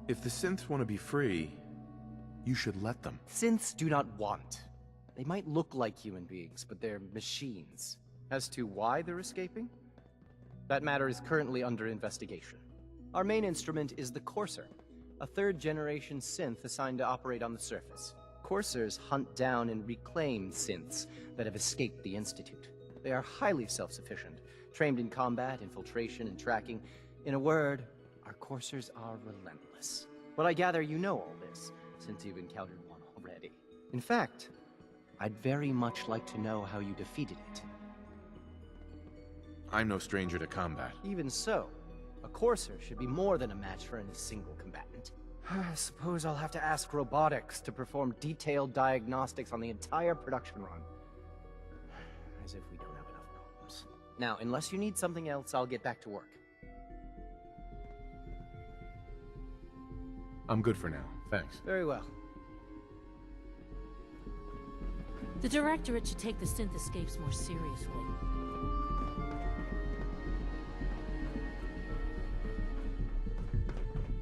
If the synths want to be free, you should let them. Synths do not want. They might look like human beings, but they're machines. As to why they're escaping? That matter is currently under investigation. Our main instrument is the Courser, a third-generation synth assigned to operate on the surface. Coursers hunt down and reclaim synths that have escaped the Institute. They are highly self-sufficient, trained in combat, infiltration, and tracking. In a word, our Coursers are relentless. But I gather you know all this, since you've encountered one already. In fact, I'd very much like to know how you defeated it. I'm no stranger to combat. Even so, a Courser should be more than a match for any single combatant. I suppose I'll have to ask robotics to perform detailed diagnostics on the entire production run. As if we don't have enough problems. Now, unless you need something else, I'll get back to work. I'm good for now, thanks. Very well. The Directorate should take the synth escapes more seriously.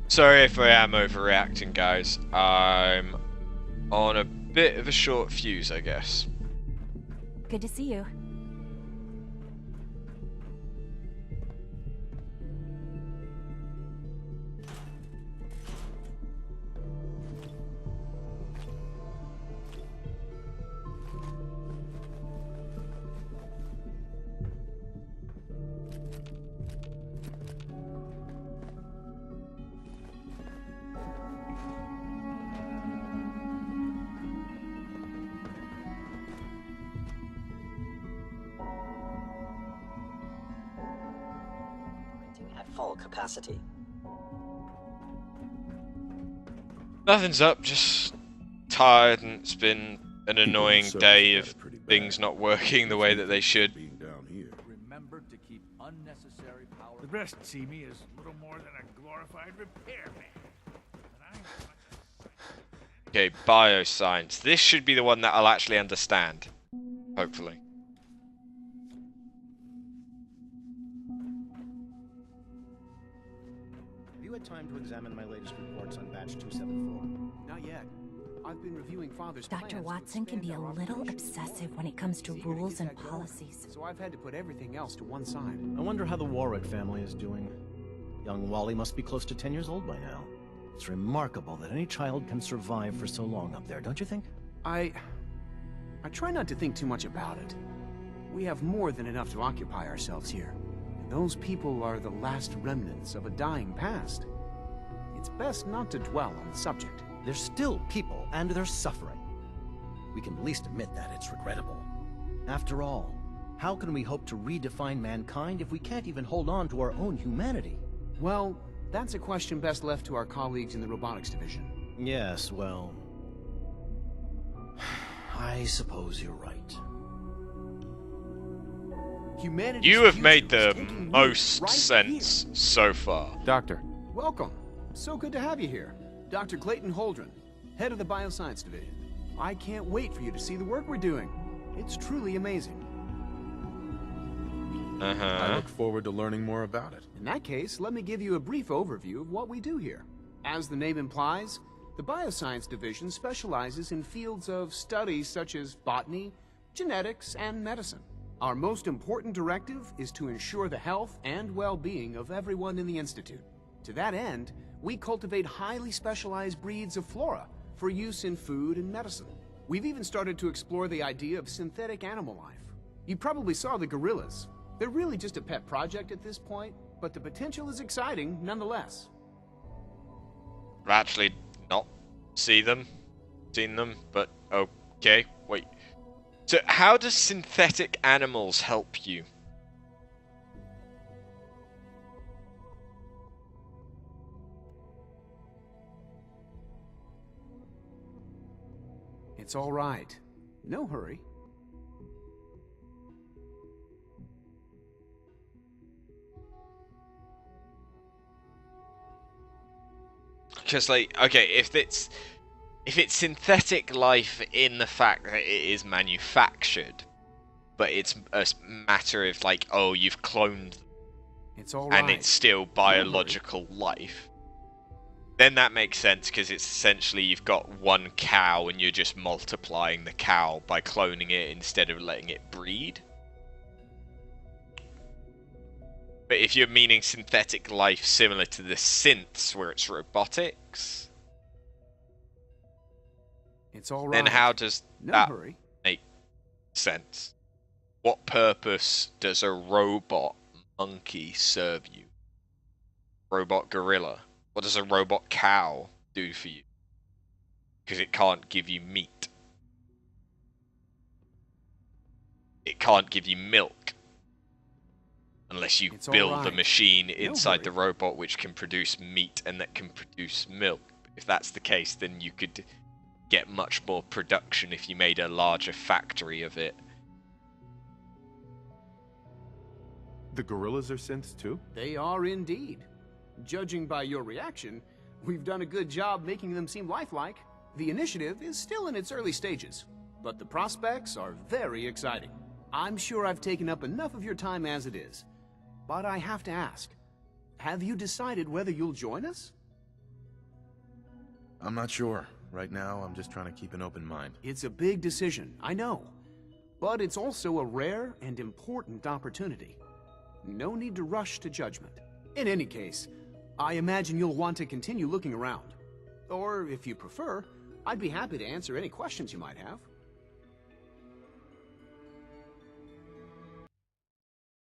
Sorry if I am overreacting, guys. I'm on a bit of a short fuse, I guess. Good to see you. At full capacity. Nothing's up, just tired, and it's been an annoying day of things not working the way that they should. Remember to keep unnecessary power. The rest see me as little more than a glorified repairman. Okay, bioscience. This should be the one that I'll actually understand. Hopefully. Have you had time to examine my latest reports on batch 274? Not yet. I've been reviewing Father's Dr. plans Watson to can be a expand our little operations. obsessive when it comes to He's eager rules get and that going. policies. So I've had to put everything else to one side. I wonder how the Warwick family is doing. Young Wally must be close to 10 years old by now. It's remarkable that any child can survive for so long up there, don't you think? I try not to think too much about it. We have more than enough to occupy ourselves here. And those people are the last remnants of a dying past. It's best not to dwell on the subject. They're still people, and they're suffering. We can at least admit that it's regrettable. After all, how can we hope to redefine mankind if we can't even hold on to our own humanity? Well, that's a question best left to our colleagues in the robotics division. Yes, well... I suppose you're right. Humanity's You have future made is the taking most root right sense here. so far. Doctor. Welcome. So good to have you here. Dr. Clayton Holdren, head of the Bioscience Division. I can't wait for you to see the work we're doing. It's truly amazing. I look forward to learning more about it. In that case, let me give you a brief overview of what we do here. As the name implies, the Bioscience Division specializes in fields of studies such as botany, genetics, and medicine. Our most important directive is to ensure the health and well-being of everyone in the Institute. To that end, we cultivate highly specialized breeds of flora for use in food and medicine. We've even started to explore the idea of synthetic animal life. You probably saw the gorillas. They're really just a pet project at this point, but the potential is exciting nonetheless. I've actually not seen them, but okay, wait. So how does synthetic animals help you? It's all right. No hurry. Just like, okay, if it's synthetic life in the fact that it is manufactured, but it's a matter of like, oh, you've cloned It's all and right. it's still biological life, then that makes sense, because it's essentially you've got one cow and you're just multiplying the cow by cloning it instead of letting it breed. But if you're meaning synthetic life similar to the synths where it's robotics, It's all right. then how does No that hurry. make sense? What purpose does a robot monkey serve you? Robot gorilla? What does a robot cow do for you? Because it can't give you meat. It can't give you milk. Unless you It's all build a right. machine No inside hurry. the robot which can produce meat and that can produce milk. If that's the case, then you could get much more production if you made a larger factory of it. The gorillas are synths too? They are indeed. Judging by your reaction, we've done a good job making them seem lifelike. The initiative is still in its early stages, but the prospects are very exciting. I'm sure I've taken up enough of your time as it is, but I have to ask, have you decided whether you'll join us? I'm not sure. Right now, I'm just trying to keep an open mind. It's a big decision, I know, but it's also a rare and important opportunity. No need to rush to judgment. In any case, I imagine you'll want to continue looking around. Or, if you prefer, I'd be happy to answer any questions you might have.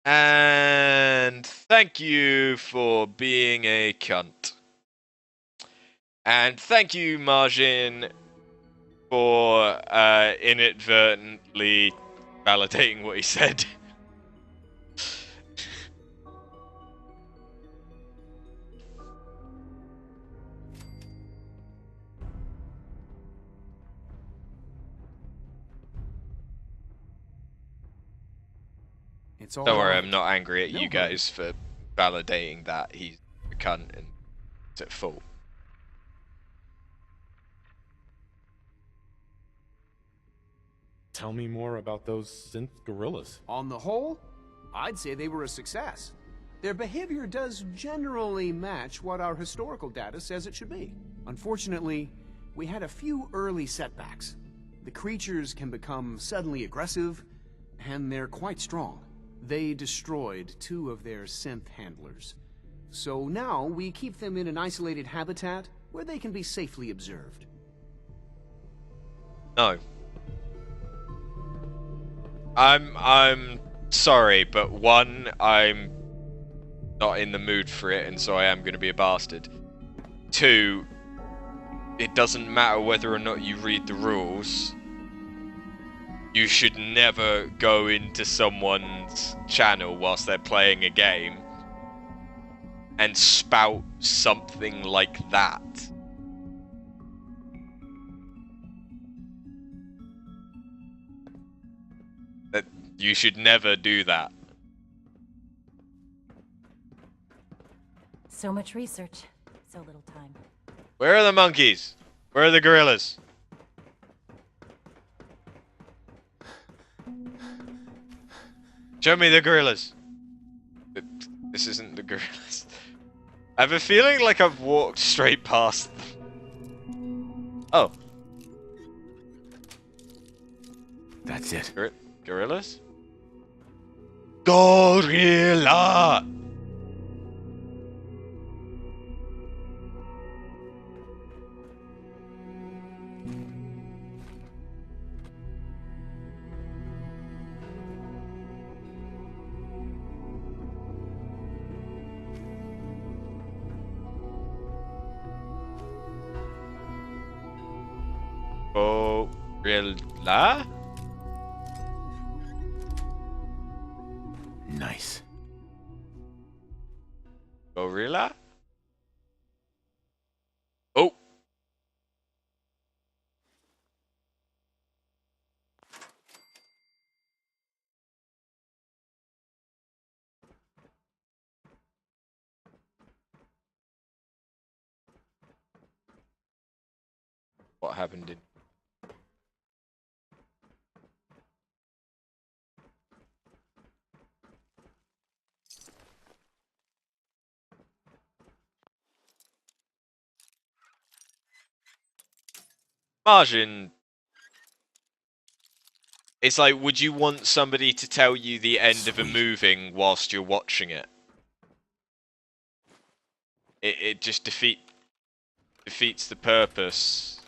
And thank you for being a cunt. And thank you, Margin, for inadvertently validating what he said. It's all Don't worry, right. I'm not angry at No you hurry. guys for validating that he's a cunt and it's at fault. Tell me more about those synth gorillas. On the whole, I'd say they were a success. Their behavior does generally match what our historical data says it should be. Unfortunately, we had a few early setbacks. The creatures can become suddenly aggressive, and they're quite strong. They destroyed 2 of their synth handlers. So now we keep them in an isolated habitat where they can be safely observed. No. I'm sorry, but one, I'm not in the mood for it, and so I am going to be a bastard. 2, it doesn't matter whether or not you read the rules. You should never go into someone's channel whilst they're playing a game and spout something like that. You should never do that. So much research, so little time. Where are the monkeys? Where are the gorillas? Show me the gorillas. This isn't the gorillas. I have a feeling like I've walked straight past them. Oh. That's it. Gorillas? Gorilla! Gorilla? Nice. Gorilla? Oh! what happened in. Margin. It's like, would you want somebody to tell you the end of a moving whilst you're watching it? It just defeats the purpose.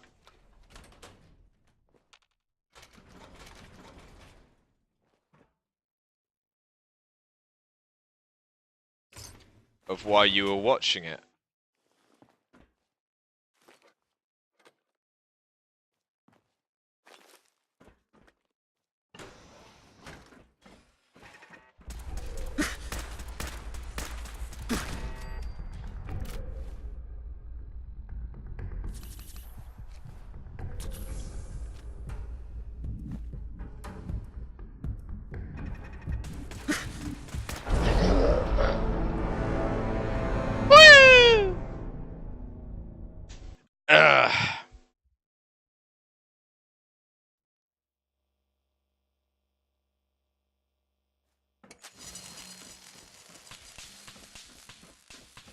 Of why you were watching it.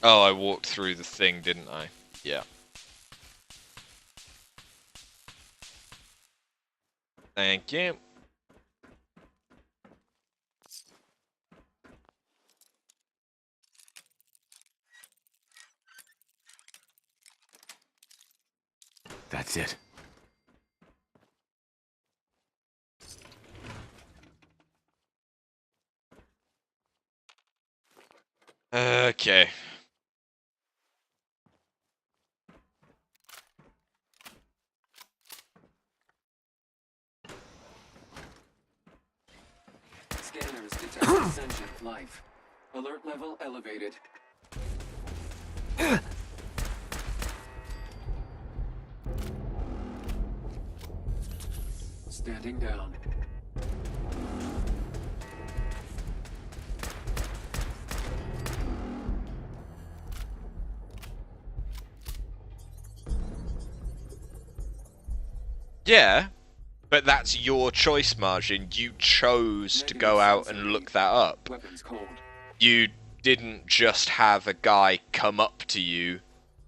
Oh, I walked through the thing, didn't I? Yeah. Thank you. That's it. Okay. Scanners detect sentient life. Alert level elevated. Standing down. Yeah, but that's your choice, Margin. You chose to go out and look that up. Weapons cold. You didn't just have a guy come up to you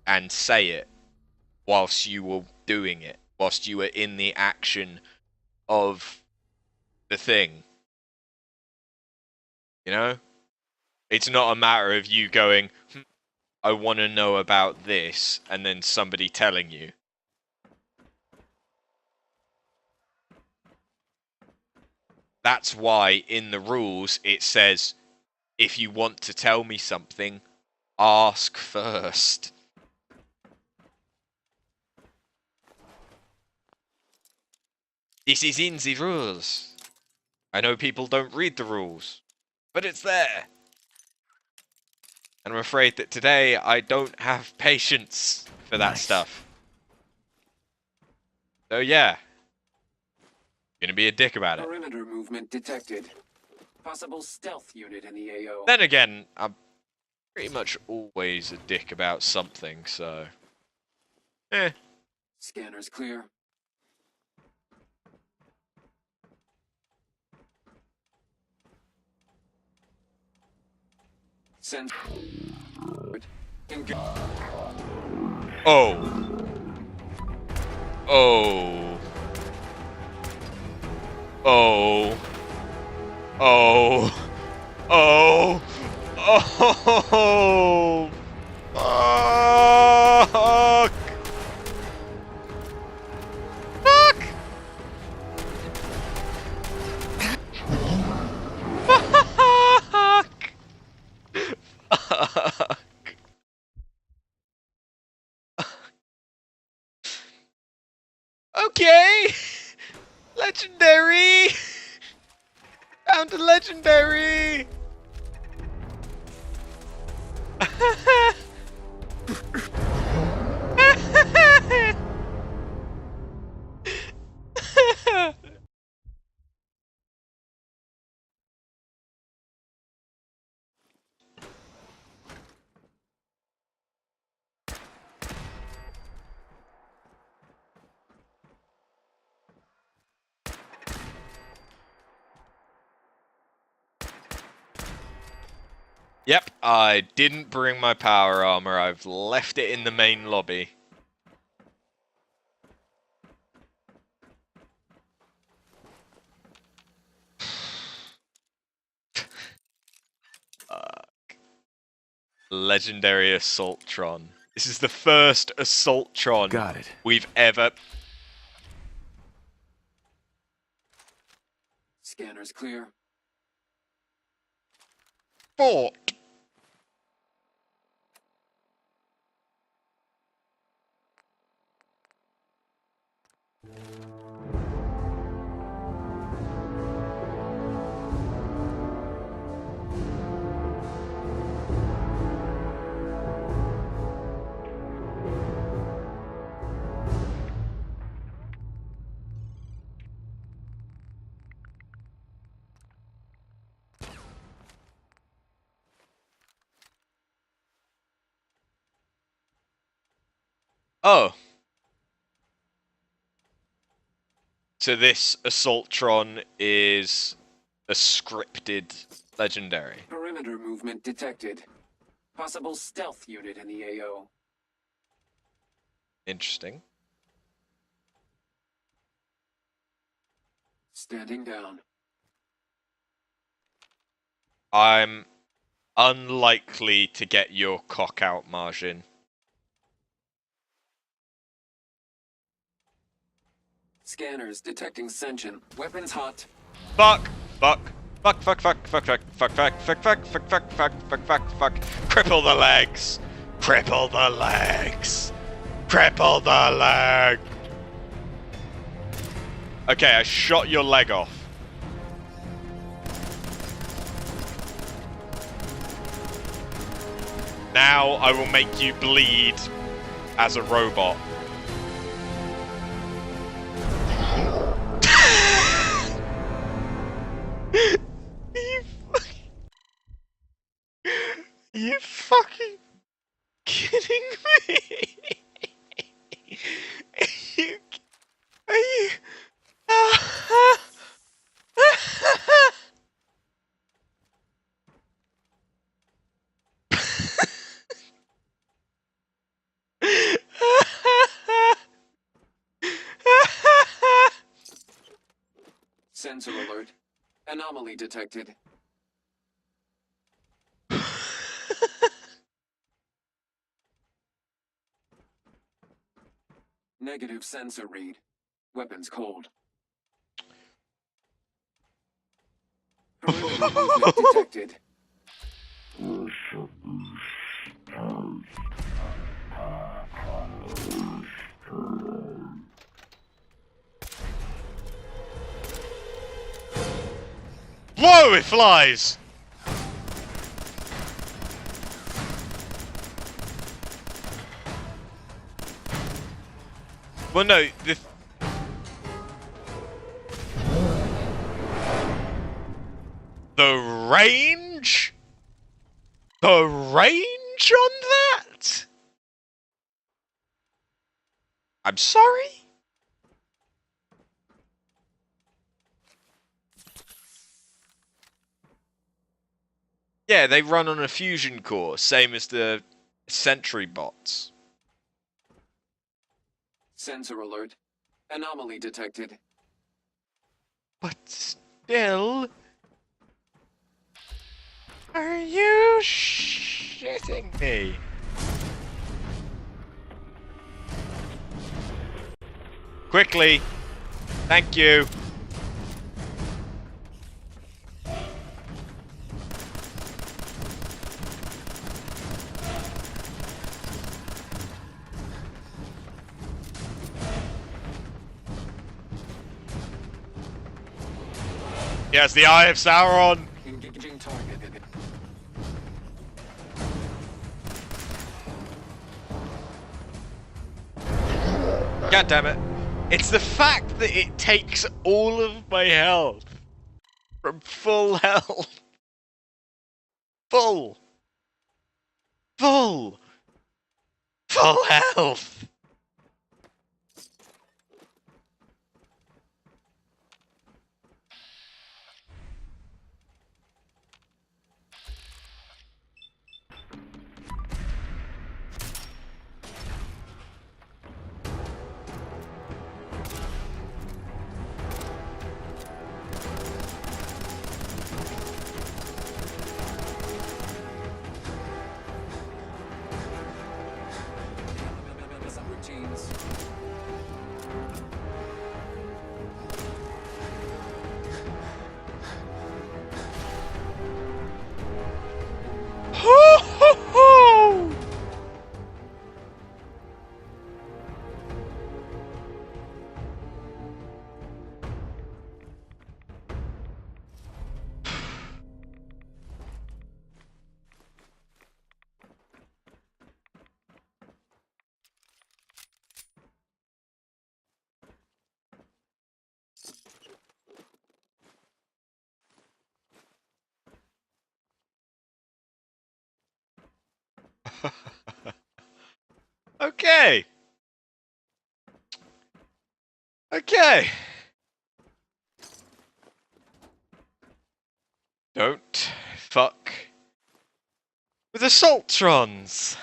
and say it whilst you were doing it, whilst you were in the action of the thing. You know? It's not a matter of you going, I want to know about this, and then somebody telling you. That's why in the rules it says, if you want to tell me something, ask first. This is in the rules. I know people don't read the rules, but it's there. And I'm afraid that today I don't have patience for that stuff. So yeah. Gonna be a dick about it. Perimeter movement detected. Possible stealth unit in the AO. Then again, I'm pretty much always a dick about something, so... Eh. Scanners clear. Send. Oh. Oh. Oh. Oh. Oh. Oh. Fuck. Fuck. Fuck. Fuck. Okay. Legendary. Found a legendary. Yep, I didn't bring my power armor. I've left it in the main lobby. Legendary Assaultron. This is the first Assaultron we've ever... Scanners clear. Fort. Oh. So this Assaultron is a scripted legendary. Perimeter movement detected. Possible stealth unit in the AO. Interesting. Standing down. I'm unlikely to get your cock out, Margin. Scanners detecting sentient. Weapons hot. Fuck! Fuck! Fuck, fuck, fuck, fuck, fuck, fuck, fuck, fuck, fuck, fuck, fuck, fuck, fuck, fuck, fuck. Cripple the legs! Cripple the legs! Cripple the leg! Okay, I shot your leg off. Now I will make you bleed as a robot. You fucking kidding me? Are you Sensor alert. Anomaly detected. Negative sensor read. Weapons cold. Perimeter movement detected. Whoa, it flies! Well, no, the range? The range on that? I'm sorry? Yeah, they run on a fusion core, same as the Sentry bots. Sensor alert. Anomaly detected. But still... Are you shitting me? Quickly! Thank you! Yes, the Eye of Sauron! Engaging target. God damn it. It's the fact that it takes all of my health from full health. Full health. machines. Okay. Okay. Don't fuck with assaultrons.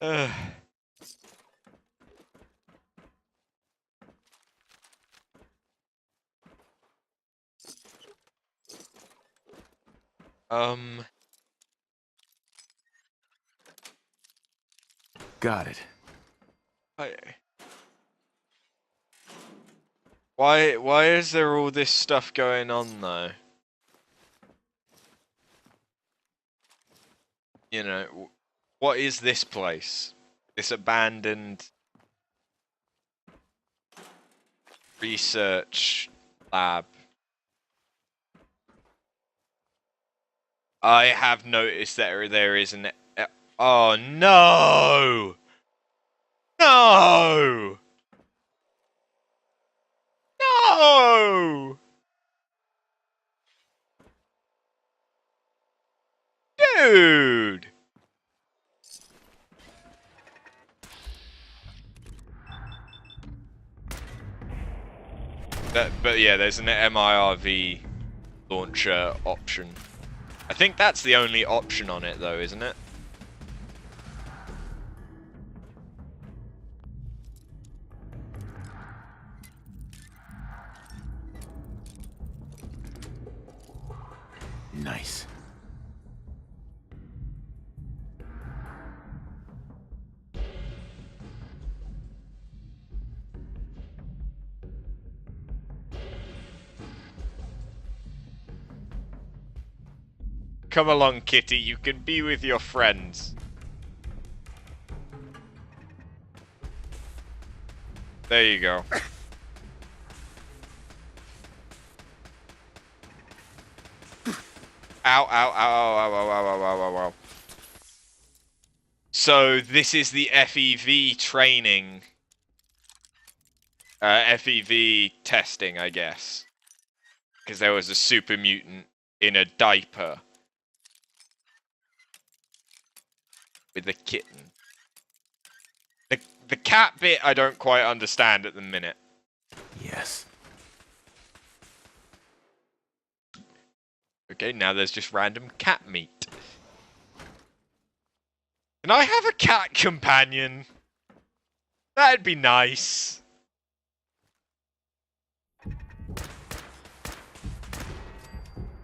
Ugh. Got it. Why is there all this stuff going on though? You know, what is this place? This abandoned research lab. I have noticed that there is an... Oh no! No! No! Dude! But yeah, there's an MIRV launcher option. I think that's the only option on it though, isn't it? Nice. Come along, Kitty, you can be with your friends. There you go. Ow, ow, ow, ow, ow, ow, ow, ow, ow, ow. So this is the FEV training. FEV testing, I guess. Because there was a super mutant in a diaper. With a kitten. The cat bit I don't quite understand at the minute. Yes. Okay, now there's just random cat meat. Can I have a cat companion? That'd be nice.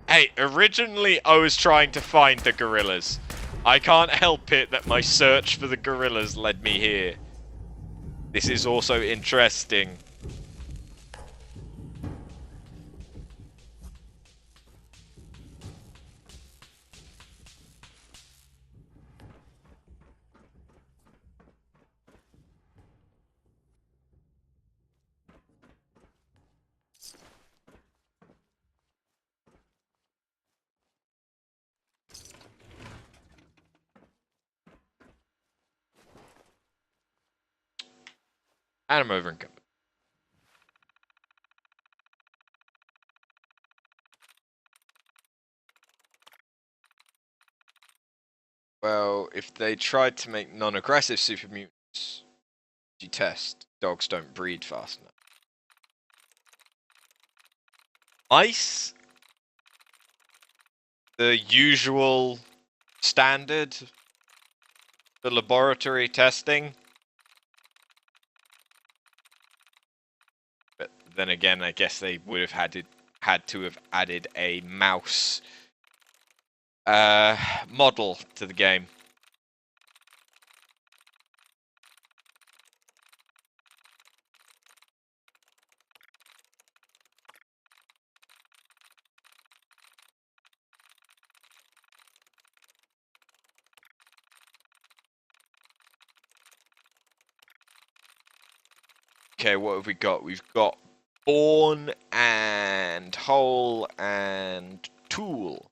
Hey, originally I was trying to find the gorillas. I can't help it that my search for the gorillas led me here. This is also interesting. And I'm over encumbered. Well, if they tried to make non-aggressive super mutants, you test, dogs don't breed fast enough. Mice? The usual standard for laboratory testing. But then again, I guess they would have had to have added a mouse model to the game. Okay, what have we got? We've got Born and Hole and Tool.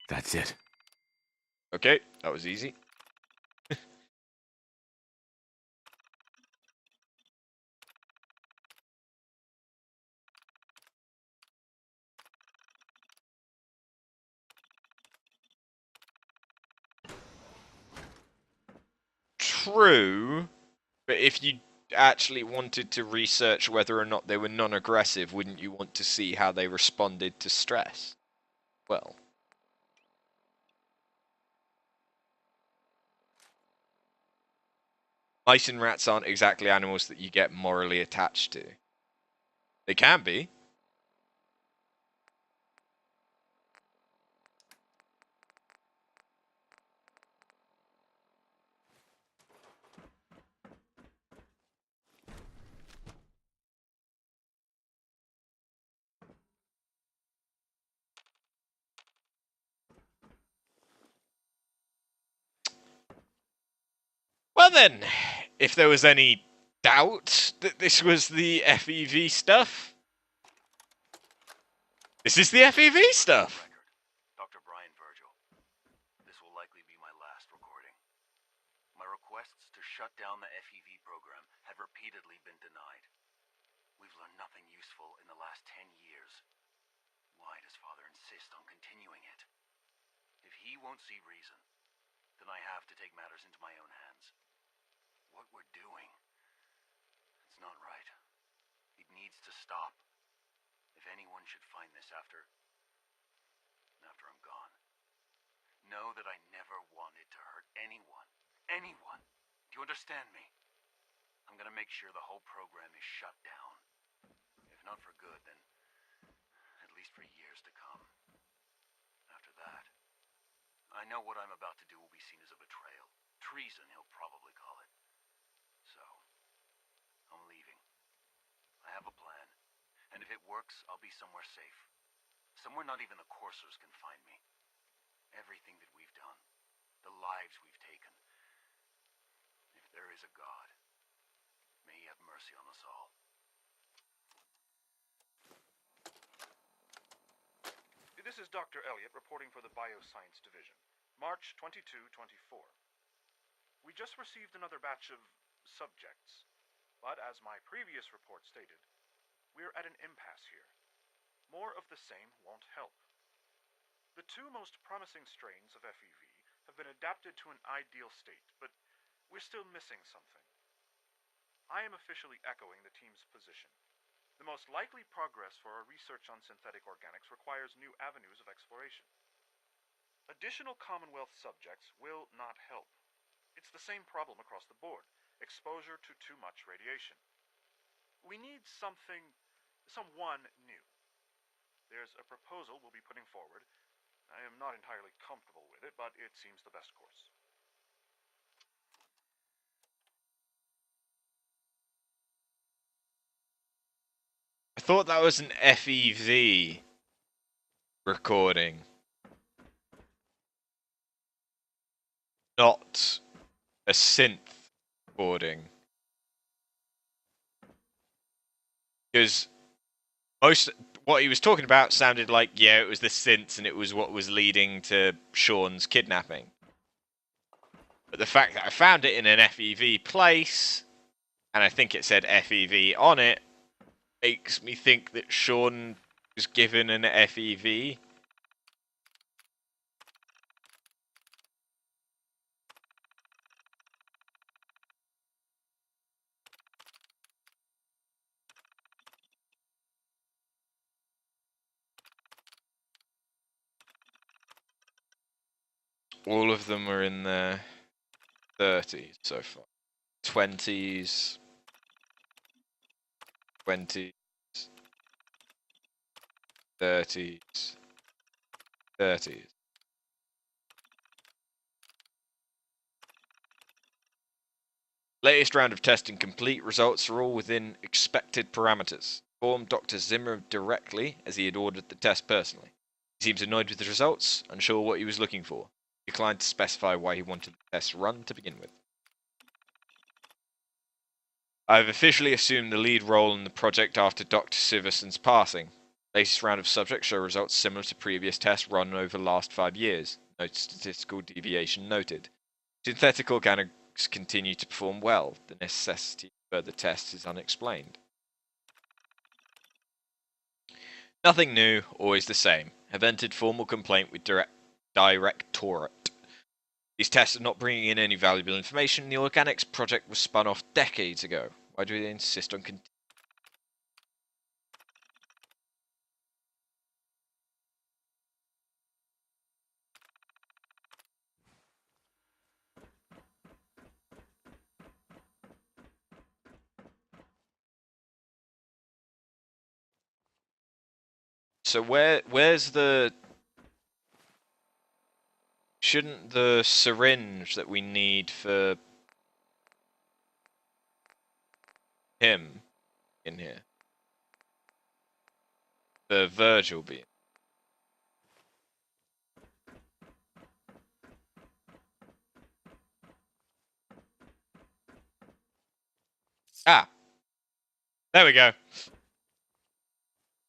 That's it. Okay, that was easy. True, but if you actually wanted to research whether or not they were non-aggressive, wouldn't you want to see how they responded to stress? Well. Mice and rats aren't exactly animals that you get morally attached to. They can be. Well then, if there was any doubt that this was the FEV stuff, this is the FEV stuff. Dr. Brian Virgil. This will likely be my last recording. My requests to shut down the FEV program have repeatedly been denied. We've learned nothing useful in the last 10 years. Why does Father insist on continuing it? If he won't see reason, then I have to take matters into my own hands. What we're doing, it's not right. It needs to stop. If anyone should find this after I'm gone, know that I never wanted to hurt anyone. Anyone. Do you understand me? I'm gonna make sure the whole program is shut down. If not for good, then at least for years to come. After that, I know what I'm about to do will be seen as a betrayal. Treason, he'll probably call it. So, I'm leaving. I have a plan. And if it works, I'll be somewhere safe. Somewhere not even the coursers can find me. Everything that we've done, the lives we've taken. If there is a God, may he have mercy on us all. This is Dr. Elliot reporting for the Bioscience Division, March 22-24. We just received another batch of subjects, but as my previous report stated, we're at an impasse here. More of the same won't help. The two most promising strains of FEV have been adapted to an ideal state, but we're still missing something. I am officially echoing the team's position. The most likely progress for our research on synthetic organics requires new avenues of exploration. Additional Commonwealth subjects will not help. It's the same problem across the board, exposure to too much radiation. We need someone new. There's a proposal we'll be putting forward. I am not entirely comfortable with it, but it seems the best course. I thought that was an FEV recording, not a synth recording. Because what he was talking about sounded like, yeah, it was the synths and it was what was leading to Sean's kidnapping. But the fact that I found it in an FEV place, and I think it said FEV on it, makes me think that Sean was given an FEV. All of them are in their 30s so far. 20s. 20s. 30s. 30s. Latest round of testing complete. Results are all within expected parameters. Informed Dr. Zimmer directly, as he had ordered the test personally. He seems annoyed with the results, unsure what he was looking for. He declined to specify why he wanted the test run to begin with. I have officially assumed the lead role in the project after Dr. Siverson's passing. Latest round of subjects show results similar to previous tests run over the last 5 years. No statistical deviation noted. Synthetic organics continue to perform well. The necessity of further tests is unexplained. Nothing new, always the same. Have entered formal complaint with Directorate. These tests are not bringing in any valuable information. The organics project was spun off decades ago. Why do they insist on continuing? So where's the... Shouldn't the syringe that we need for him in here? The Virgil be. Ah! There we go.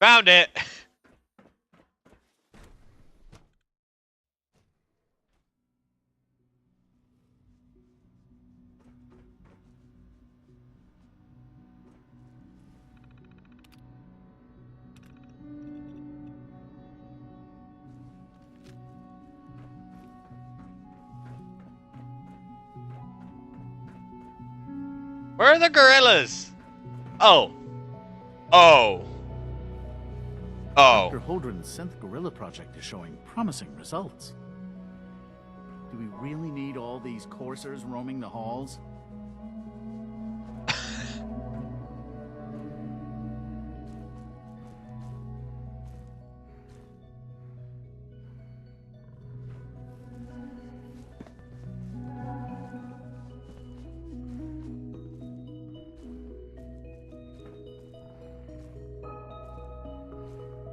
Found it! Where are the gorillas? Oh. Oh. Oh. Dr. Holdren's synth gorilla project is showing promising results. Do we really need all these coursers roaming the halls?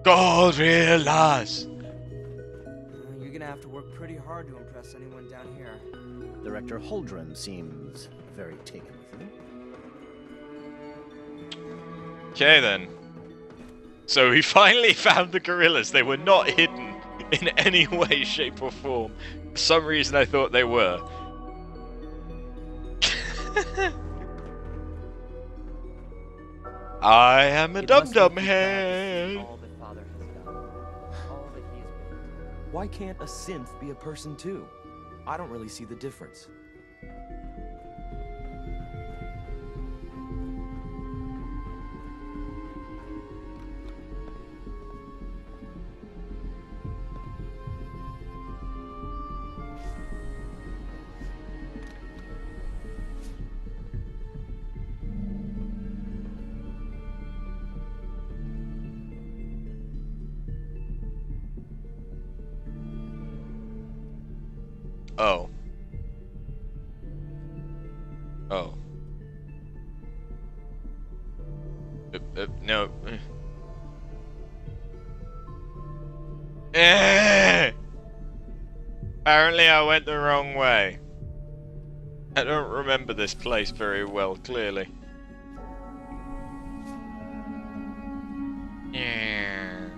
Gorillas! You're gonna have to work pretty hard to impress anyone down here. Director Holdren seems very taken with you. Okay then. So we finally found the gorillas. They were not hidden in any way, shape or form. For some reason I thought they were. I am a dum-dum head. Why can't a synth be a person too? I don't really see the difference. Oh. Oh. No. Apparently I went the wrong way. I don't remember this place very well, clearly. Yeah.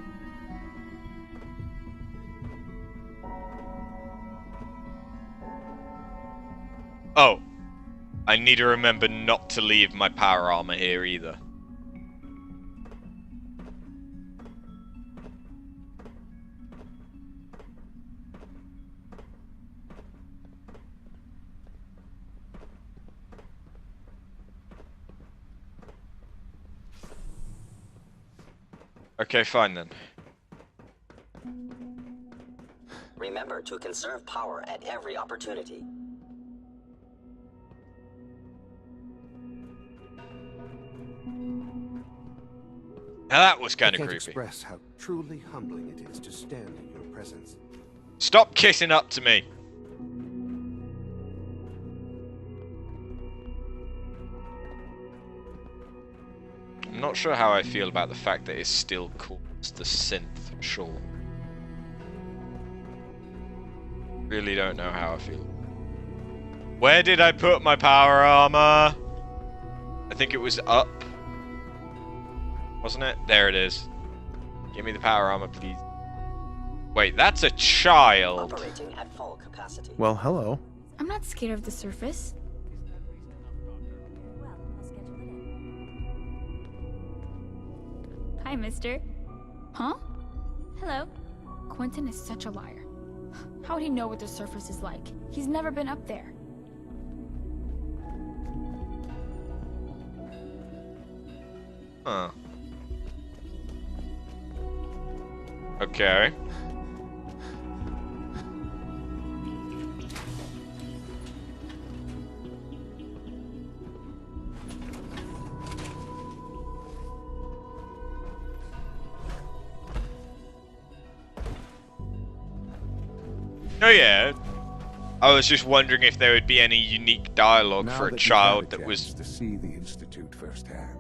Oh. I need to remember not to leave my power armor here either. Okay, fine then. Remember to conserve power at every opportunity. Now that was kind I of can't creepy. express how truly humbling it is to stand in your presence. Stop kissing up to me. I'm not sure how I feel about the fact that it's still called the Synth Shaw. Really don't know how I feel. Where did I put my power armor? I think it was up. Wasn't it? There it is. Give me the power armor, please. Wait, that's a child. Operating at full capacity. Well, hello. I'm not scared of the surface. Hi, mister. Huh? Hello. Quentin is such a liar. How would he know what the surface is like? He's never been up there. Huh. Okay. Oh yeah. I was just wondering if there would be any unique dialogue Now for a that you've child had a that was chance to see the Institute firsthand,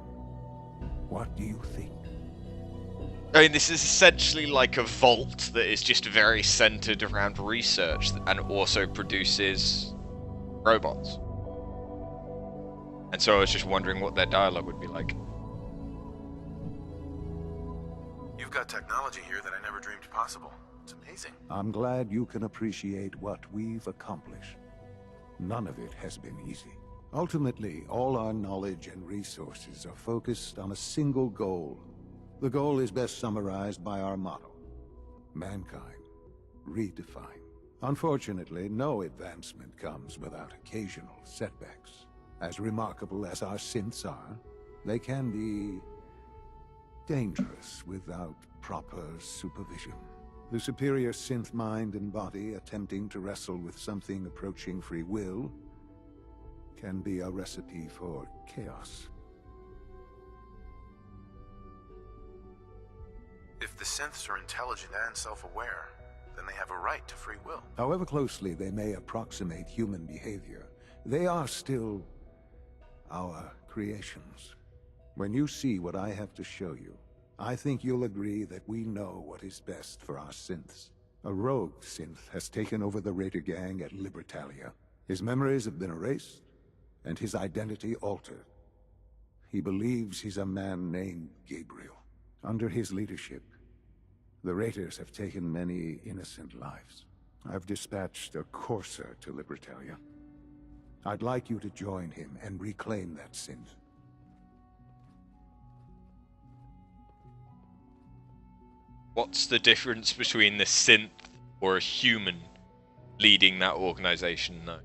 what do you think? I mean, this is essentially like a vault that is just very centered around research and also produces robots. And so I was just wondering what their dialogue would be like. You've got technology here that I never dreamed possible. It's amazing. I'm glad you can appreciate what we've accomplished. None of it has been easy. Ultimately, all our knowledge and resources are focused on a single goal. The goal is best summarized by our motto: mankind, redefine. Unfortunately, no advancement comes without occasional setbacks. As remarkable as our synths are, they can be dangerous without proper supervision. The superior synth mind and body attempting to wrestle with something approaching free will can be a recipe for chaos. If the synths are intelligent and self-aware, then they have a right to free will. However closely they may approximate human behavior, they are still our creations. When you see what I have to show you, I think you'll agree that we know what is best for our synths. A rogue synth has taken over the Raider gang at Libertalia. His memories have been erased, and his identity altered. He believes he's a man named Gabriel. Under his leadership, the Raiders have taken many innocent lives. I've dispatched a courser to Libertalia. I'd like you to join him and reclaim that synth. What's the difference between the synth or a human leading that organization, though?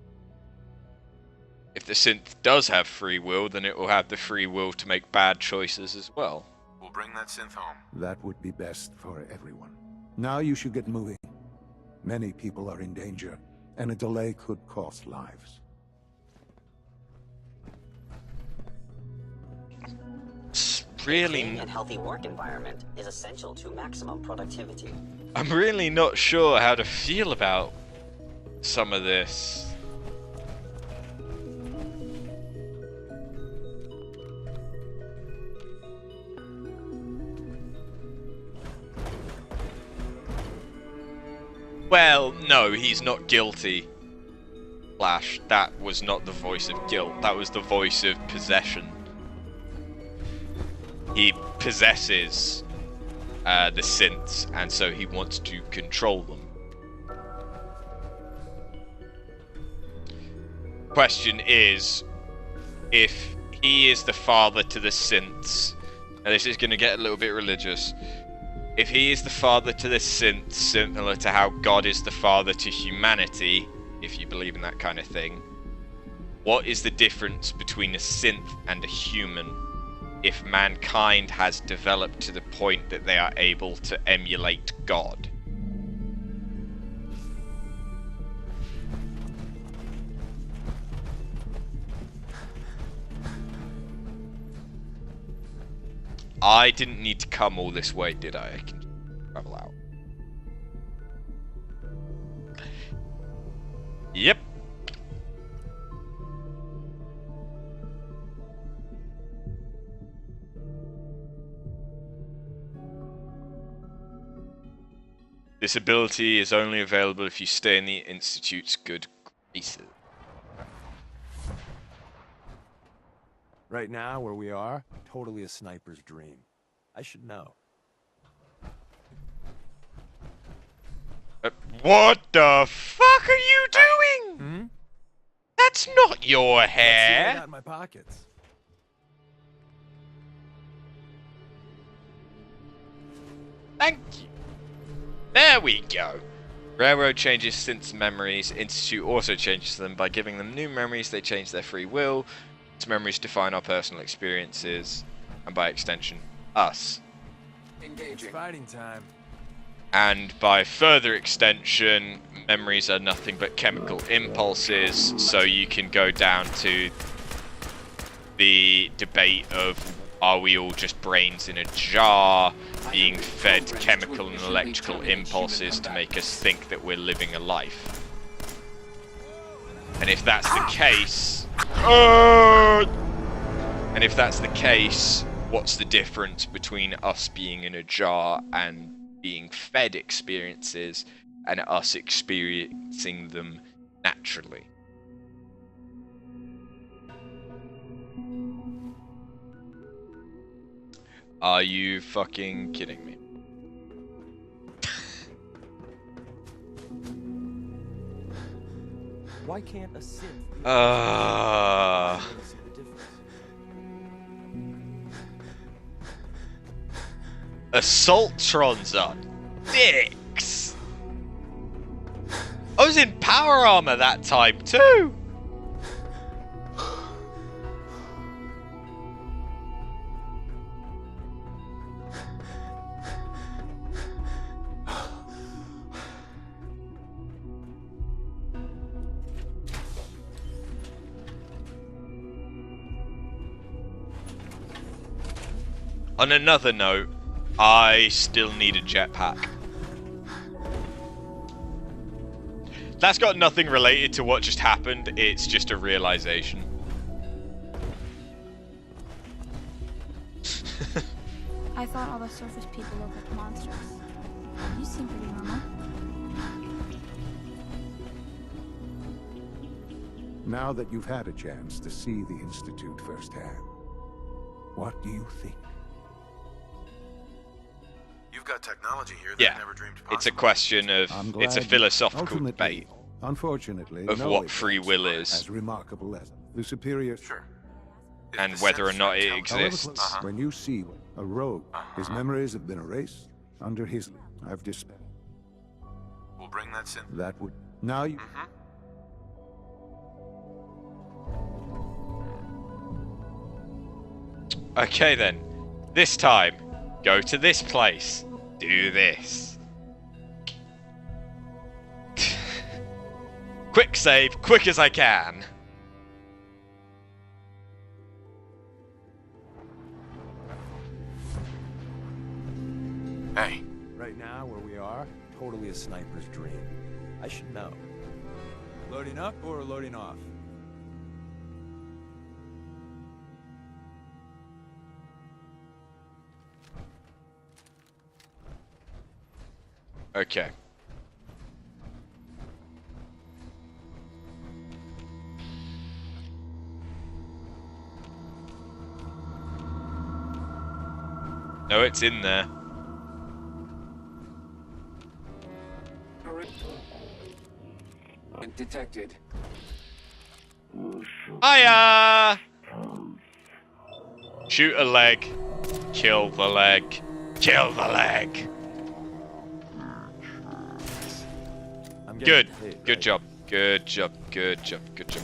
If the synth does have free will, then it will have the free will to make bad choices as well. We'll bring that synth home. That would be best for everyone. Now you should get moving. Many people are in danger, and a delay could cost lives. Really, A clean and healthy work environment is essential to maximum productivity. I'm really not sure how to feel about some of this. Well, no, he's not guilty. Flash, that was not the voice of guilt. That was the voice of possession. He possesses the synths, and so he wants to control them. Question is, if he is the father to the synths, and this is going to get a little bit religious, if he is the father to the synths, similar to how God is the father to humanity, if you believe in that kind of thing, what is the difference between a synth and a human if mankind has developed to the point that they are able to emulate God? I didn't need to come all this way, did I? I can just travel out. Yep. This ability is only available if you stay in the Institute's good graces. Right now, where we are, totally a sniper's dream. I should know. What the fuck are you doing? That's not your hair. Let's see what I got in my pockets. Thank you. There we go. Railroad changes synth's memories. Institute also changes them. By giving them new memories, they change their free will. Its memories define our personal experiences, and by extension, us. Engaging. Fighting time. And by further extension, memories are nothing but chemical impulses, so you can go down to the debate of, are we all just brains in a jar, being fed chemical and electrical impulses to make us think that we're living a life? And if that's the case... And if that's the case, what's the difference between us being in a jar and being fed experiences and us experiencing them naturally? Are you fucking kidding me? Why can't a synth... Assaultrons are dicks! I was in power armor that time too! On another note, I still need a jetpack. That's got nothing related to what just happened, it's just a realization. I thought all the surface people looked like monsters. You seem pretty normal. Now that you've had a chance to see the Institute firsthand, what do you think? You've got technology here that I never dreamed possible. It's a question of, it's a philosophical debate unfortunately, of no what free will is. As remarkable as the superior... Sure. And whether or not it exists. When you see a rogue, his memories have been erased under his... I've dispelled. We'll bring that synth. That would... Now you... Okay then, this time, go to this place, do this. Quick save, quick as I can. Hey. Right now, where we are, totally a sniper's dream. I should know. Loading up or loading off? Okay. No, it's in there. Detected. Hiya! Shoot a leg. Kill the leg. Kill the leg. Good. Good job. Good job. Good job. Good job.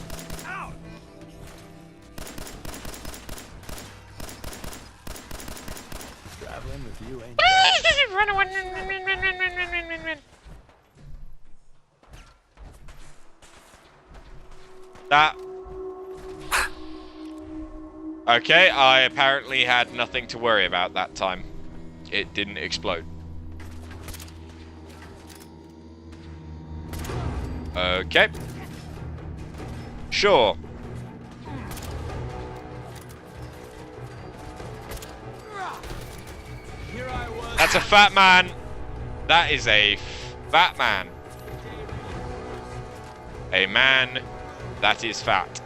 Traveling with you ain't... Run away. That. Okay, I apparently had nothing to worry about that time. It didn't explode. Okay. Sure. That's a fat man. That is a fat man. A man that is fat.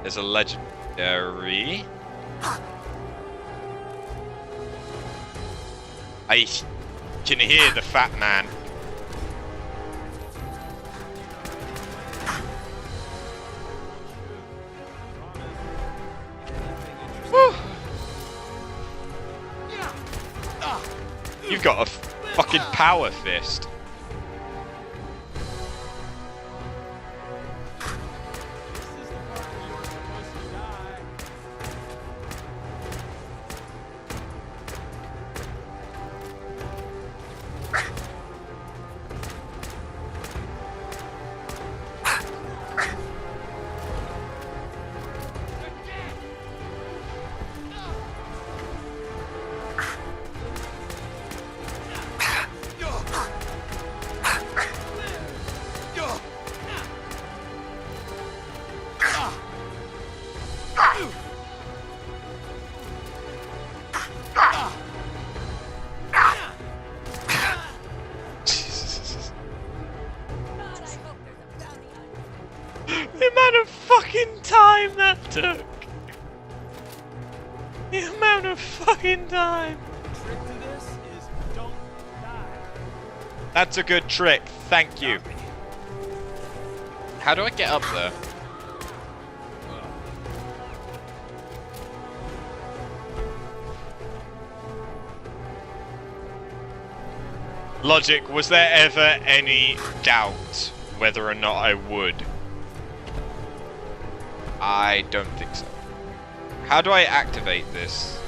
There's a legendary. I can hear the fat man. Woo. You've got a fucking power fist. The amount of fucking time that took. The amount of fucking time. Trick to this is don't die. That's a good trick. Thank you. How do I get up there? Logic, was there ever any doubt whether or not I would? I don't think so. How do I activate this?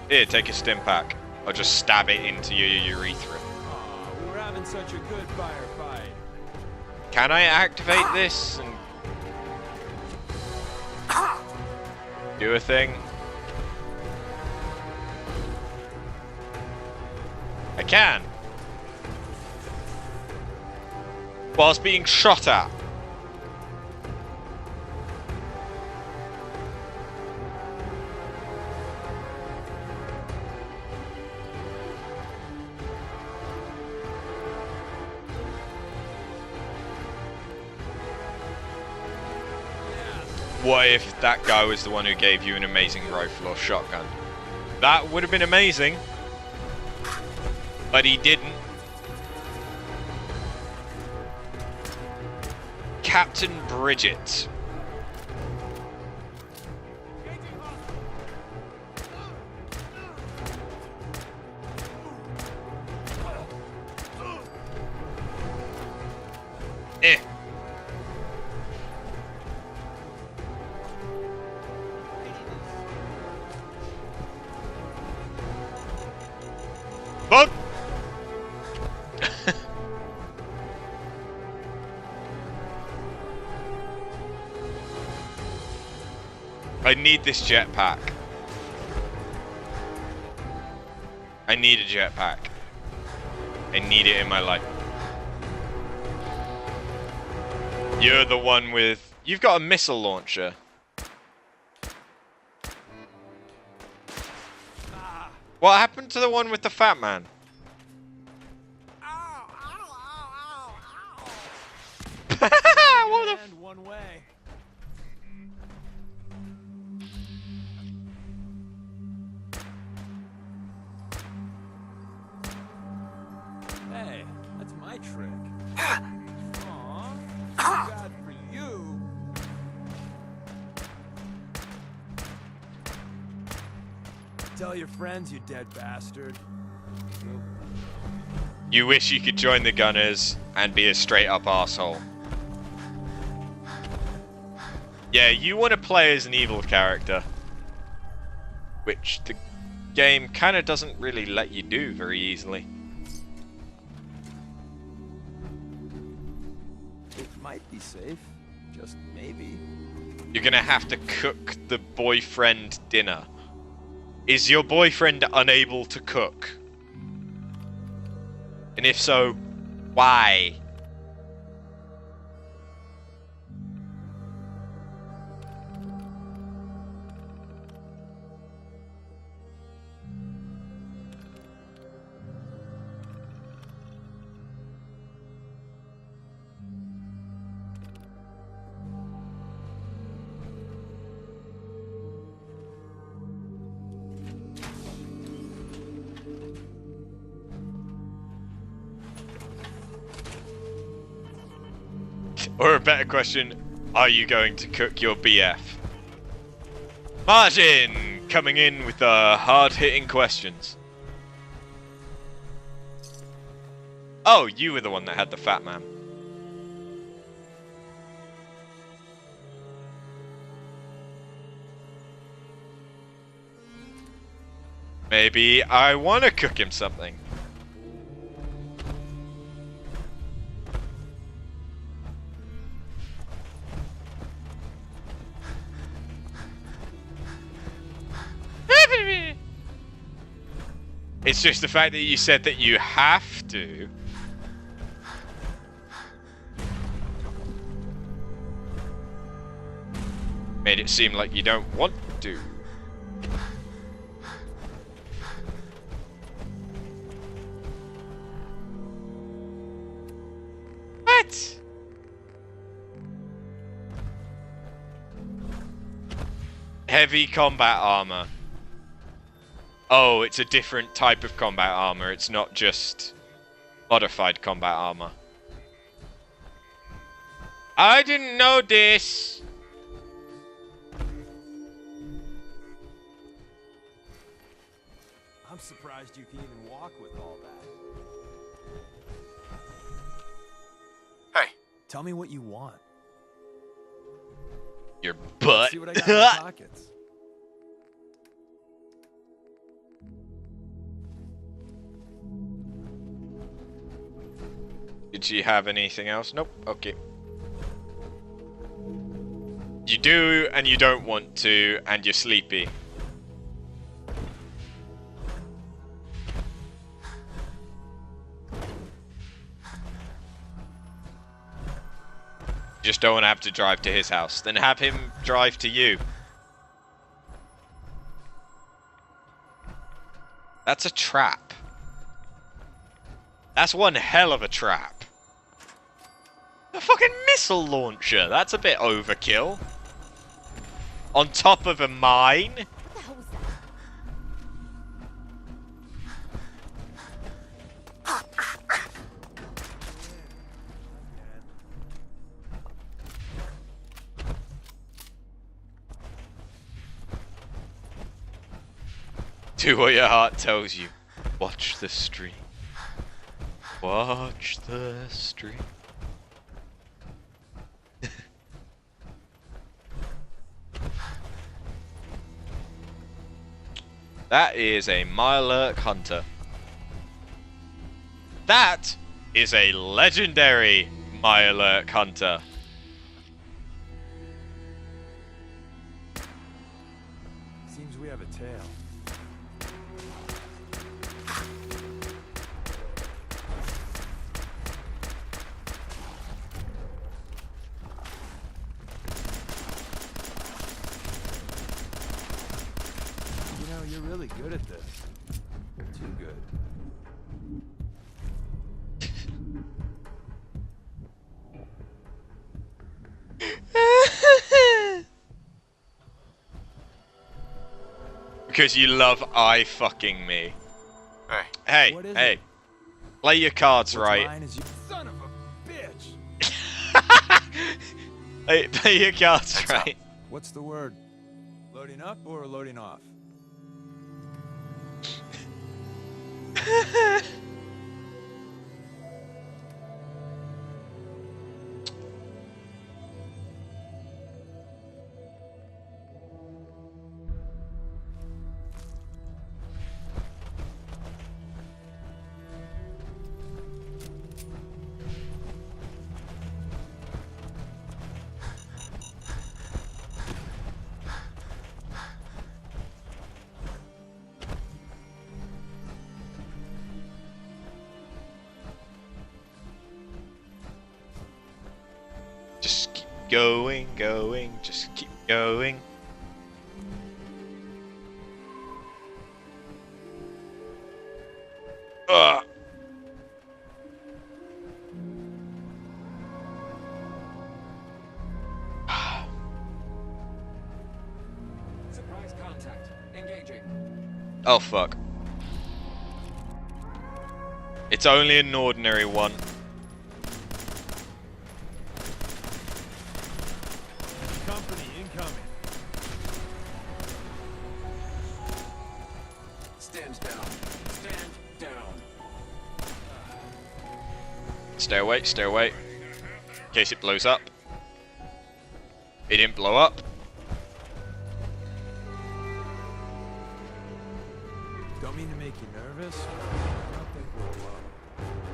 Here, take a stim pack. I'll just stab it into your urethra. Aw, we were having such a good firefight. Can I activate this and do a thing? I can. Whilst being shot at. What if that guy was the one who gave you an amazing rifle or shotgun? That would have been amazing. But he didn't. Captain Bridget. Eh. Bug! I need this jetpack. I need a jetpack. I need it in my life. You're the one with... You've got a missile launcher. What happened to the one with the fat man? What the one way. Hey, that's my trick. Aw, bad for you. Tell your friends, you dead bastard. You wish you could join the Gunners and be a straight up asshole. Yeah, you want to play as an evil character. Which the game kind of doesn't really let you do very easily. It might be safe. Just maybe. You're gonna have to cook the boyfriend dinner. Is your boyfriend unable to cook? And if so, why? Or a better question, are you going to cook your BF? Martin coming in with the hard-hitting questions. Oh, you were the one that had the fat man. Maybe I want to cook him something. It's just the fact that you said that you have to. Made it seem like you don't want to. What? Heavy combat armor. Oh, it's a different type of combat armor. It's not just modified combat armor. I didn't know this. I'm surprised you can even walk with all that. Hey. Tell me what you want. Your butt. See what I got in my pockets. Did she have anything else? Nope. Okay. You do and you don't want to, and you're sleepy. You just don't want to have to drive to his house. Then have him drive to you. That's a trap. That's one hell of a trap. A fucking missile launcher. That's a bit overkill. On top of a mine. What the hell was that? Do what your heart tells you. Watch the stream. Watch the stream. That is a Mirelurk Hunter. That is a legendary Mirelurk Hunter. Seems we have a tail. You're really good at this. Too good. Because you love eye fucking me. Hey. Hey. Play your cards right. Mine is you son of a bitch. Hey, play your cards right. What's the word? Loading up or loading off? going, going, just keep going. Ugh. Surprise contact. Engaging. Oh fuck. It's only an ordinary one. Company incoming. Stand down. Stand down. Stay away, stay away. In case it blows up. It didn't blow up. Don't mean to make you nervous. I don't think we'll,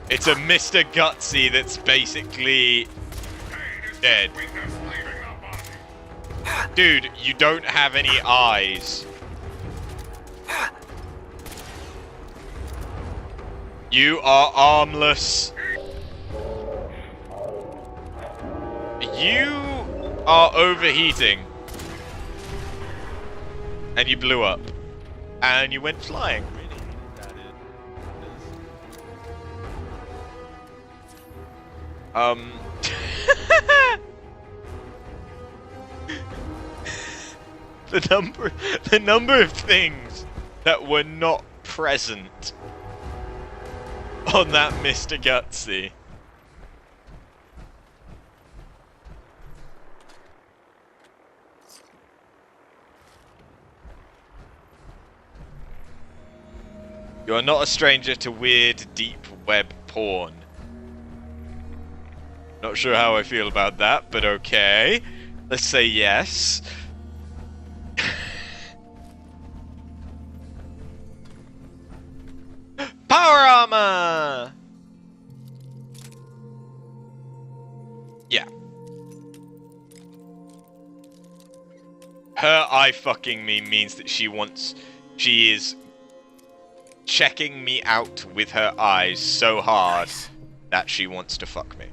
It's a Mr. Gutsy that's basically dead. Dude, you don't have any eyes. You are armless. You are overheating. And you blew up. And you went flying. The number of things that were not present on that Mr. Gutsy. You are not a stranger to weird, deep web porn. Not sure how I feel about that, but okay. Let's say yes. Power armor! Yeah. Her eye fucking me means that she is checking me out with her eyes so hard that she wants to fuck me.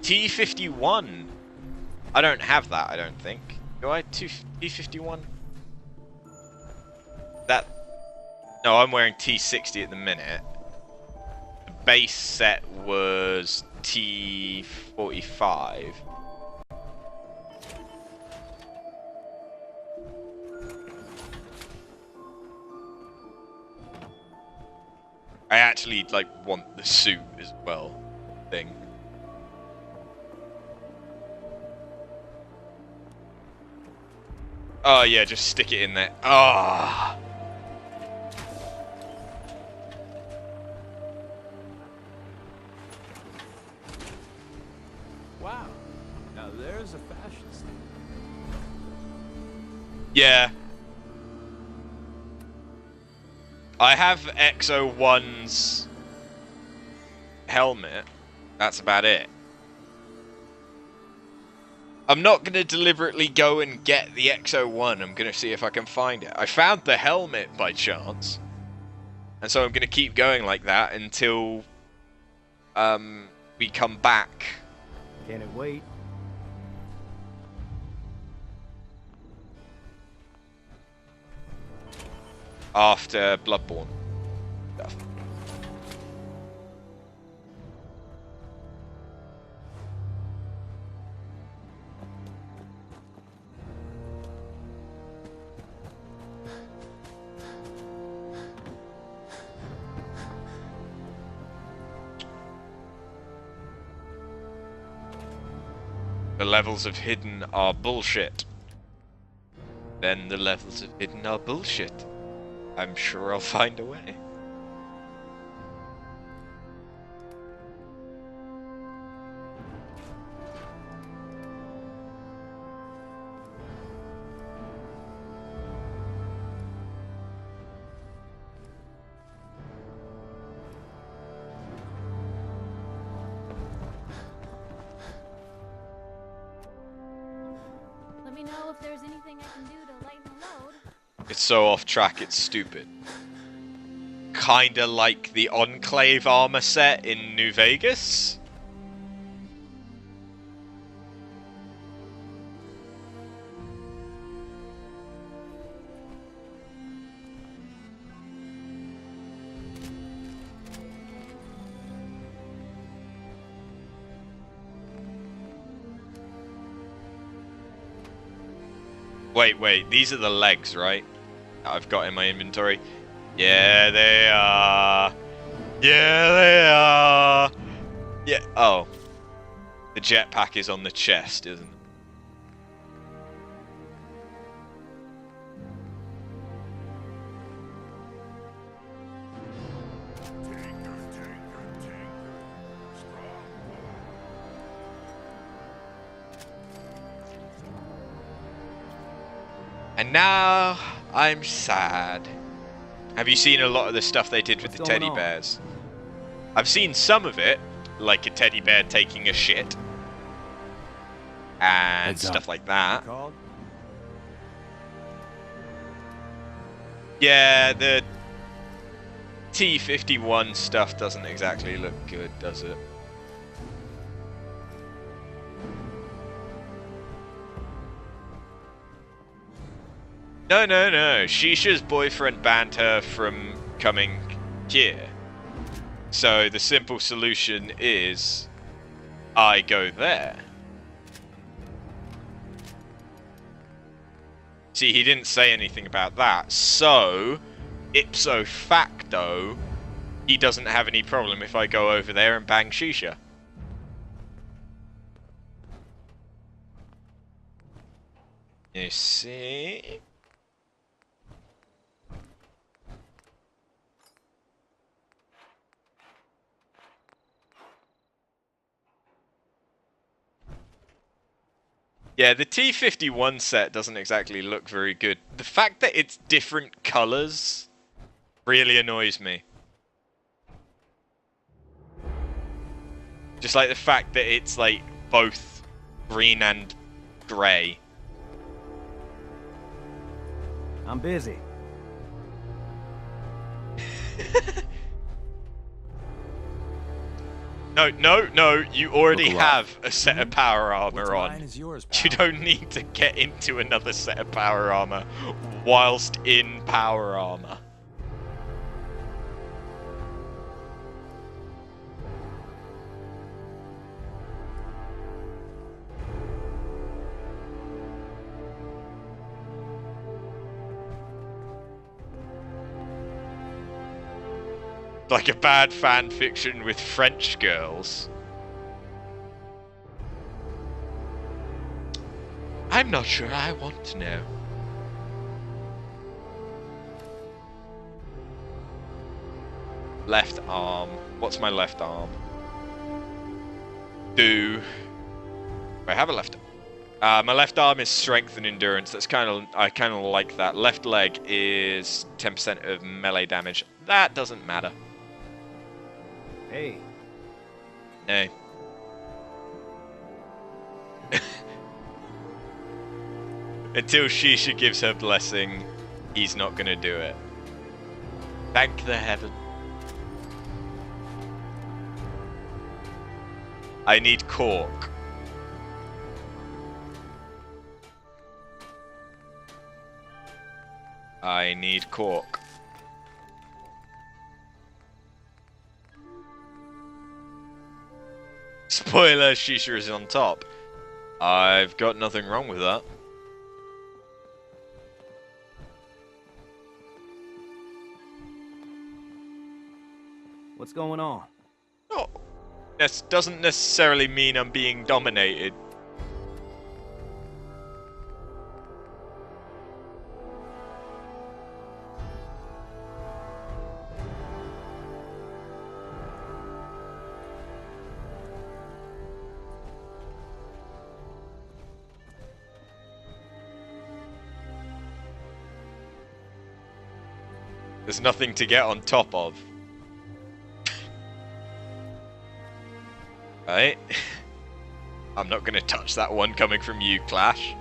T51. I don't have that, I don't think. Do I? T51? No, I'm wearing T60 at the minute. The base set was T45. I actually, like, want the suit as well. Thing. Oh, yeah, just stick it in there. Ah. Oh. Wow. Now there's a fashion statement. Yeah. I have XO1's helmet. That's about it. I'm not going to deliberately go and get the XO1. I'm going to see if I can find it. I found the helmet by chance. And so I'm going to keep going like that until we come back. Can it wait? After Bloodborne stuff. The levels of hidden are bullshit. Then the levels of hidden are bullshit. I'm sure I'll find a way. Let me know if there's anything I can do to lighten the load. It's so off track, it's stupid. Kinda like the Enclave armor set in New Vegas. Wait, these are the legs, right? That I've got in my inventory. Yeah, they are. Yeah, they are. Yeah, oh. The jetpack is on the chest, isn't it? And now I'm sad. Have you seen a lot of the stuff they did with the teddy bears? I've seen some of it, like a teddy bear taking a shit and stuff like that. Yeah, the T-51 stuff doesn't exactly look good, does it? No. Shisha's boyfriend banned her from coming here. So the simple solution is I go there. See, he didn't say anything about that. So, ipso facto, he doesn't have any problem if I go over there and bang Shisha. You see? Yeah, the T-51 set doesn't exactly look very good. The fact that it's different colors really annoys me. Just like the fact that it's like both green and grey. I'm busy. No, you already have a set of power armor on. You don't need to get into another set of power armor whilst in power armor. Like a bad fan fiction with French girls. I'm not sure I want to know. Left arm. What's my left arm? Do I have a left arm? My left arm is strength and endurance. That's I kind of like that. Left leg is 10% of melee damage. That doesn't matter. Hey. Hey. Until Shisha gives her blessing, he's not gonna do it. Thank the heaven. I need cork. I need cork. Spoiler, Shisha is on top. I've got nothing wrong with that. What's going on? No, this doesn't necessarily mean I'm being dominated. There's nothing to get on top of. Right? I'm not gonna touch that one coming from you, Clash.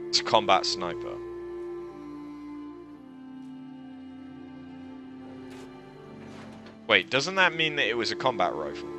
It's a combat sniper. Wait, doesn't that mean that it was a combat rifle?